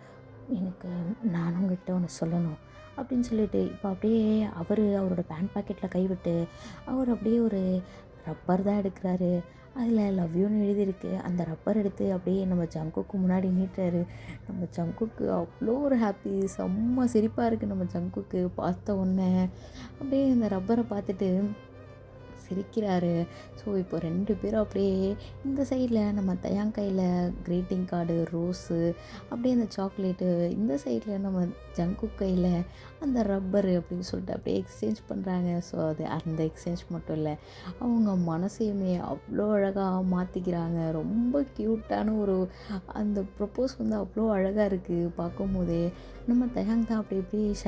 எனக்கு நானும் உங்ககிட்ட ஒன்று சொல்லணும் அப்படின்னு சொல்லிட்டு இப்போ அப்படியே அவரோட பேண்ட் பாக்கெட்டில் கைவிட்டு அவர் அப்படியே ஒரு ரப்பர் தான் எடுக்கிறாரு. அதில் லவ் யூன்னு எழுதியிருக்கு. அந்த ரப்பர் எடுத்து அப்படியே நம்ம ஜங்குக்கு முன்னாடி நீட்டுறாரு. நம்ம ஜங்குக்கு அவ்வளோ ஒரு ஹாப்பி, செம்ம சிரிப்பாக இருக்குது. நம்ம ஜங்குக்கு பார்த்த உடனே அப்படியே இந்த ரப்பரை பார்த்துட்டு சிரிக்கிறாரு. ஸோ இப்போ 2 பேரும் அப்படியே இந்த சைடில் நம்ம தயாங் கையில் க்ரீட்டிங் கார்டு, ரோஸு, அப்படியே அந்த சாக்லேட்டு, இந்த சைடில் நம்ம ஜங்குக் கையில் அந்த ரப்பரு அப்படின்னு சொல்லிட்டு அப்படியே எக்ஸ்சேஞ்ச் பண்ணுறாங்க. ஸோ அது அந்த எக்ஸ்சேஞ்ச் மட்டும் இல்லை, அவங்க மனசையுமே அவ்வளோ அழகாக மாற்றிக்கிறாங்க. ரொம்ப க்யூட்டான ஒரு அந்த ப்ரப்போஸ் வந்து அவ்வளோ அழகாக இருக்குது பார்க்கும்போதே. நம்ம தயாங் தான் அப்படி இப்படி ஷை